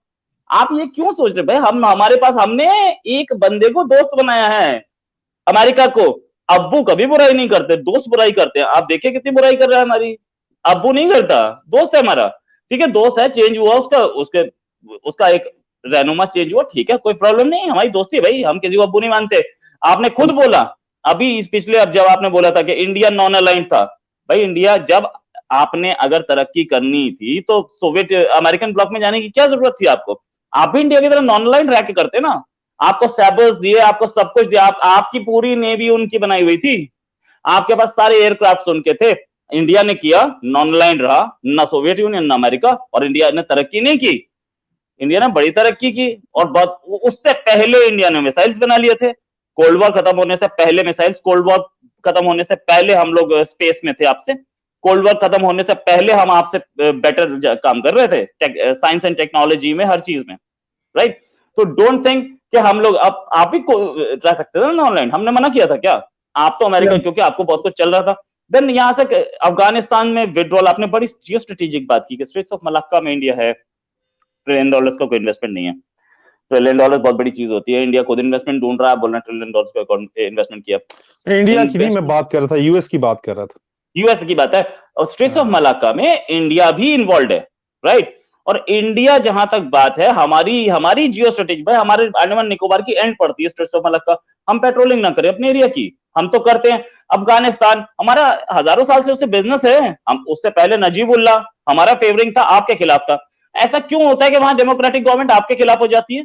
आप ये क्यों सोच रहे भाई? हमारे पास, हमने एक बंदे को दोस्त बनाया है, अमेरिका को। अब्बू कभी बुराई नहीं करते, दोस्त बुराई करते हैं। आप देखिए कितनी बुराई कर रहा है हमारी। अब्बू नहीं करता, दोस्त है हमारा, ठीक है, दोस्त है, चेंज हुआ उसका, उसका एक रहनुमा चेंज हुआ, ठीक है, कोई प्रॉब्लम नहीं, हमारी दोस्ती भाई, हम किसी को अब्बू नहीं मानते। आपने खुद बोला अभी इस पिछले, अब जब आपने बोला था कि इंडिया नॉन अलाइंड था, भाई इंडिया, जब आपने अगर तरक्की करनी थी तो सोवियत अमेरिकन ब्लॉक में जाने की क्या जरूरत थी आपको? आप भी इंडिया की तरह नॉन अलाइंड रह के करते ना। आपको सैबर्स दिए, आपको सब कुछ दिया, आपकी पूरी नेवी उनकी बनाई हुई थी, आपके पास सारे एयरक्राफ्ट उनके थे। इंडिया ने किया, नॉन अलाइंड रहा, ना सोवियत यूनियन ना अमेरिका, और इंडिया ने तरक्की नहीं की। इंडिया ने बड़ी तरक्की की, और बहुत उससे पहले इंडिया ने मिसाइल्स बना लिए थे। कोल्ड वॉर खत्म होने से पहले मिसाइल्स, कोल्ड वॉर खत्म होने से पहले हम लोग स्पेस में थे आपसे, कोल्ड वॉर खत्म होने से पहले हम आपसे बेटर काम कर रहे थे साइंस एंड टेक्नोलॉजी में, हर चीज में, राइट? तो डोंट थिंक कि हम लोग अब आप ही को रह सकते थे ना ऑनलाइन, हमने मना किया था क्या? आप तो अमेरिका, क्योंकि आपको बहुत कुछ चल रहा था। देन यहां से अफगानिस्तान में विड्रॉल, आपने बड़ी जियो स्ट्रेटेजिक बात की कि स्ट्रेट्स ऑफ मलाक्का में इंडिया है, $1 ट्रिलियन का कोई इन्वेस्टमेंट नहीं है। $1 ट्रिलियन बहुत बड़ी चीज होती है, इंडिया खुद इन्वेस्टमेंट ढूंढ रहा है, बोल रहे $1 ट्रिलियन का इन्वेस्टमेंट किया। इंडिया की नहीं मैं बात कर रहा था, यूएस की बात कर रहा था। यूएस की बात है, और स्ट्रेट्स ऑफ हाँ। मलाक्का में इंडिया भी इन्वॉल्व है, राइट। और इंडिया, जहां तक बात है, हमारी जियो स्ट्रेटेजी भाई, हमारे अंडमान निकोबार की एंड पड़ती है स्ट्रेट्स ऑफ मलाक्का। हम पेट्रोलिंग ना करें अपने एरिया की, हम तो करते हैं। अफगानिस्तान हमारा हजारों साल से उससे बिजनेस है, हम उससे पहले नजीबुल्लाह हमारा फेवरिंग था, आपके खिलाफ था। ऐसा क्यों होता है कि वहां डेमोक्रेटिक गवर्नमेंट आपके खिलाफ हो जाती है?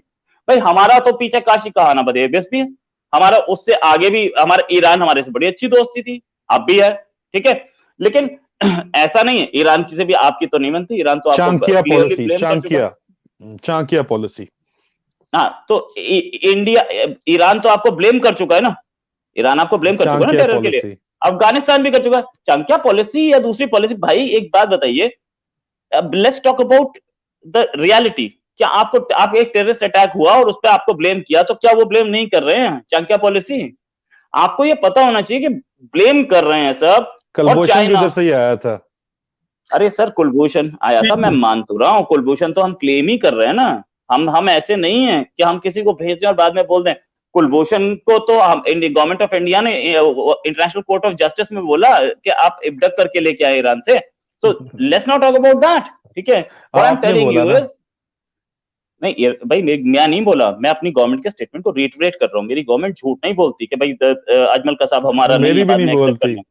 भाई हमारा तो पीछे काशी कहाना बदे बेस भी है, हमारा उससे आगे भी, हमारा ईरान हमारे से बड़ी अच्छी दोस्ती थी, अब भी है, ठीक है। लेकिन ऐसा नहीं है, ईरान की से भी आपकी तो नहीं बनती, ईरान तो आपको चाणक्य क्लियरली पॉलिसी, ब्लेम कर चुका है। चाणक्य पॉलिसी। हाँ, तो इंडिया, ईरान तो आपको ब्लेम कर चुका है ना, ईरान आपको ब्लेम कर चुका है ना चाणक्य टेरर के लिए। पॉलिसी। अफगानिस्तान भी कर चुका है। चाणक्य पॉलिसी या दूसरी पॉलिसी, भाई एक बात बताइए, अब let's talk about the reality. क्या आप एक टेररिस्ट अटैक हुआ और उस पर आपको ब्लेम किया, तो क्या वो ब्लेम नहीं कर रहे हैं चाणक्य पॉलिसी? आपको ये पता होना चाहिए कि ब्लेम कर रहे हैं सब। और कुलभूषण भी चाइना, उधर से ही आया था। अरे सर कुलभूषण आया था, मैं मान तो रहा हूँ, कुलभूषण तो हम क्लेम ही कर रहे हैं ना, हम ऐसे नहीं है कि हम किसी को भेज दें और बाद में बोल दें। कुलभूषण को तो हम गवर्नमेंट ऑफ इंडिया ने इंटरनेशनल कोर्ट ऑफ जस्टिस में बोला कि आप इब्डक करके लेके आए ईरान से, तो let's not talk about that, ठीक है। व्हाट आई एम आपने टेलिंग बोला यू ना। इज, नहीं भाई मैं नहीं बोला, मैं अपनी गवर्नमेंट के स्टेटमेंट को रिटरेट कर रहा हूँ। मेरी गवर्नमेंट झूठ नहीं बोलती कि भाई अजमल कसाब हमारा नहीं है, मेरी भी बाद नहीं में एक्सेप्ट कर बोलती, लें।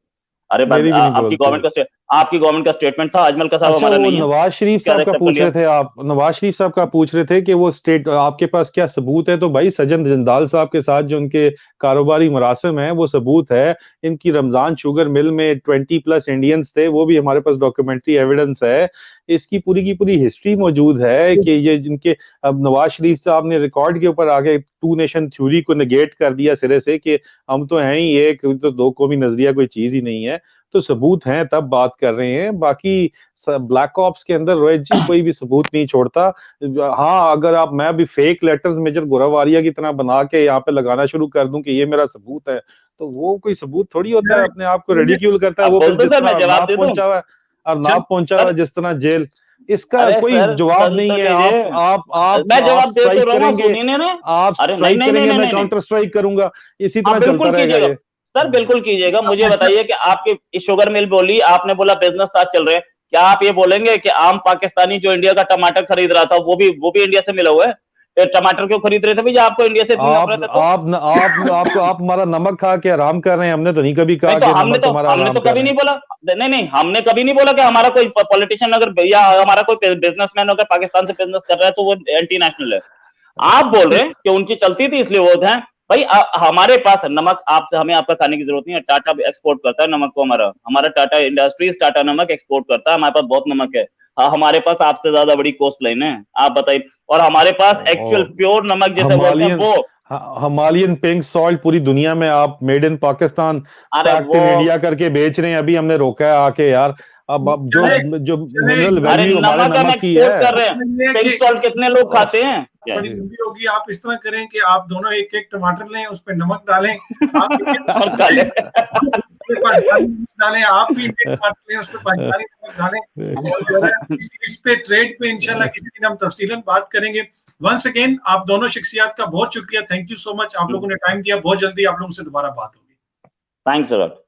अरे मेरी भी नहीं बोलती। आपकी गवर्नमेंट का स्टेटमेंट था अजमल कसाब अच्छा, हमारा वो नहीं है, नवाज शरीफ क्या साहब का एक्सेप्ट कर पूछ लिया? रहे थे आप, नवाज शरीफ साहब का पूछ रहे थे कि वो स्टेट आपके पास क्या सबूत है, तो भाई सज्जन जिंदाल साहब के साथ जो उनके कारोबारी मरासिम है वो सबूत है। इनकी रमजान शुगर मिल में 20+ इंडियंस थे, वो भी हमारे पास डॉक्यूमेंट्री एविडेंस है। इसकी पूरी की पूरी हिस्ट्री मौजूद है कि ये जिनके, अब नवाज शरीफ साहब ने रिकॉर्ड के ऊपर आगे टू नेशन थ्योरी को नेगेट कर दिया सिरे से कि हम तो हैं ही एक, तो दो कौमी नजरिया कोई चीज ही नहीं है। तो सबूत हैं तब बात कर रहे हैं, बाकी ब्लैक ऑप्स के अंदर रोहित जी कोई भी सबूत नहीं छोड़ता। हाँ, अगर आप, मैं भी फेक लेटर्स मेजर गोरावारिया की तरह बना के यहाँ पे लगाना शुरू कर दूं कि ये मेरा सबूत है, तो वो कोई सबूत थोड़ी होता है, अपने आप को रेडिक्यूल करता है आप वो, फिर बोल दो जिस सर, तरह मैं जवाब अरनाब दे दूं। पहुंचा हुआ है, अरनाब पहुंचा हुआ सर, है जिस तरह जेल, इसका अरे कोई सर जवाब सुन नहीं तो है। लीजिए, मैं आप जवाब दे तो स्ट्राइक रहा हूँ, करेंगे, सुनिए ना। आप अरे नहीं स्ट्राइक नहीं नहीं करेंगे, नहीं मैं नहीं नहीं, काउंटर स्ट्राइक करूंगा, इसी आप तरह बिल्कुल चलता रहेगा कीजिएगा ये। सर, बिल्कुल कीजिएगा। मुझे बताइए कि आपकी शुगर मिल बोली, आपने बोला बिजनेस साथ चल रहे हैं, क्या आप ये बोलेंगे कि आम पाकिस्तानी जो इंडिया का टमाटर खरीद रहा था वो भी इंडिया से मिला हुआ है? तो टमाटर क्यों खरीद रहे थे भैया? आपको इंडिया से इतनी नफरत है तो? आप हमारा नमक खा के आराम कर रहे हैं, हमने तो नहीं कभी नहीं कहा तो कि नमक हमारा हमने आराम तो कर कभी रहे नहीं हैं। बोला। नहीं नहीं, हमने कभी नहीं बोला कि हमारा कोई पॉलिटिशियन अगर या हमारा कोई बिजनेसमैन अगर पाकिस्तान से बिजनेस कर रहा है तो वो एंटी नेशनल है। आप बोल रहे हैं कि उनकी चलती थी इसलिए वो है। भाई हमारे पास नमक, आपसे हमें आपका खाने की जरूरत नहीं है। टाटा एक्सपोर्ट करता है नमक को, हमारा हमारा टाटा इंडस्ट्रीज टाटा नमक एक्सपोर्ट करता है, हमारे पास बहुत नमक है। हाँ, हमारे पास आपसे ज्यादा बड़ी कोस्ट लाइन है, आप बताइए। और हमारे पास एक्चुअल और प्योर नमक जिसे बोलते हैं हिमालयन वो, हिमालयन पिंक सॉल्ट पूरी दुनिया में आप मेड इन पाकिस्तान, अरे पैक्ट वो, इन इंडिया करके बेच रहे हैं, अभी हमने रोका है आके यार। अब जो चले जो चले मिनरल अरे वैल्यू हमारे नमक हम नमक की एक्सपोर्ट है। कर रहे हैं। ये है पिंक कि सॉल्ट कितने लोग खाते हैं? बड़ी लंबी होगी। आप इस तरह करें कि आप दोनों एक एक टमाटर लें, उस पर नमक डालें, आप एक एक और खा ले। पाकिस्तानी नमक डालें, आप भी इंडियन टमाटर लें, उस पर पाकिस्तानी नमक डालें, और जो है इस पे ट्रेड पे इंशाल्लाह किसी दिन हम तफसीलन बात करेंगे। वंस अगेन आप दोनों शख्सियात का बहुत शुक्रिया, थैंक यू सो मच, आप लोगों ने टाइम दिया। बहुत जल्दी आप लोगों से दोबारा बात होगी। Thanks a lot.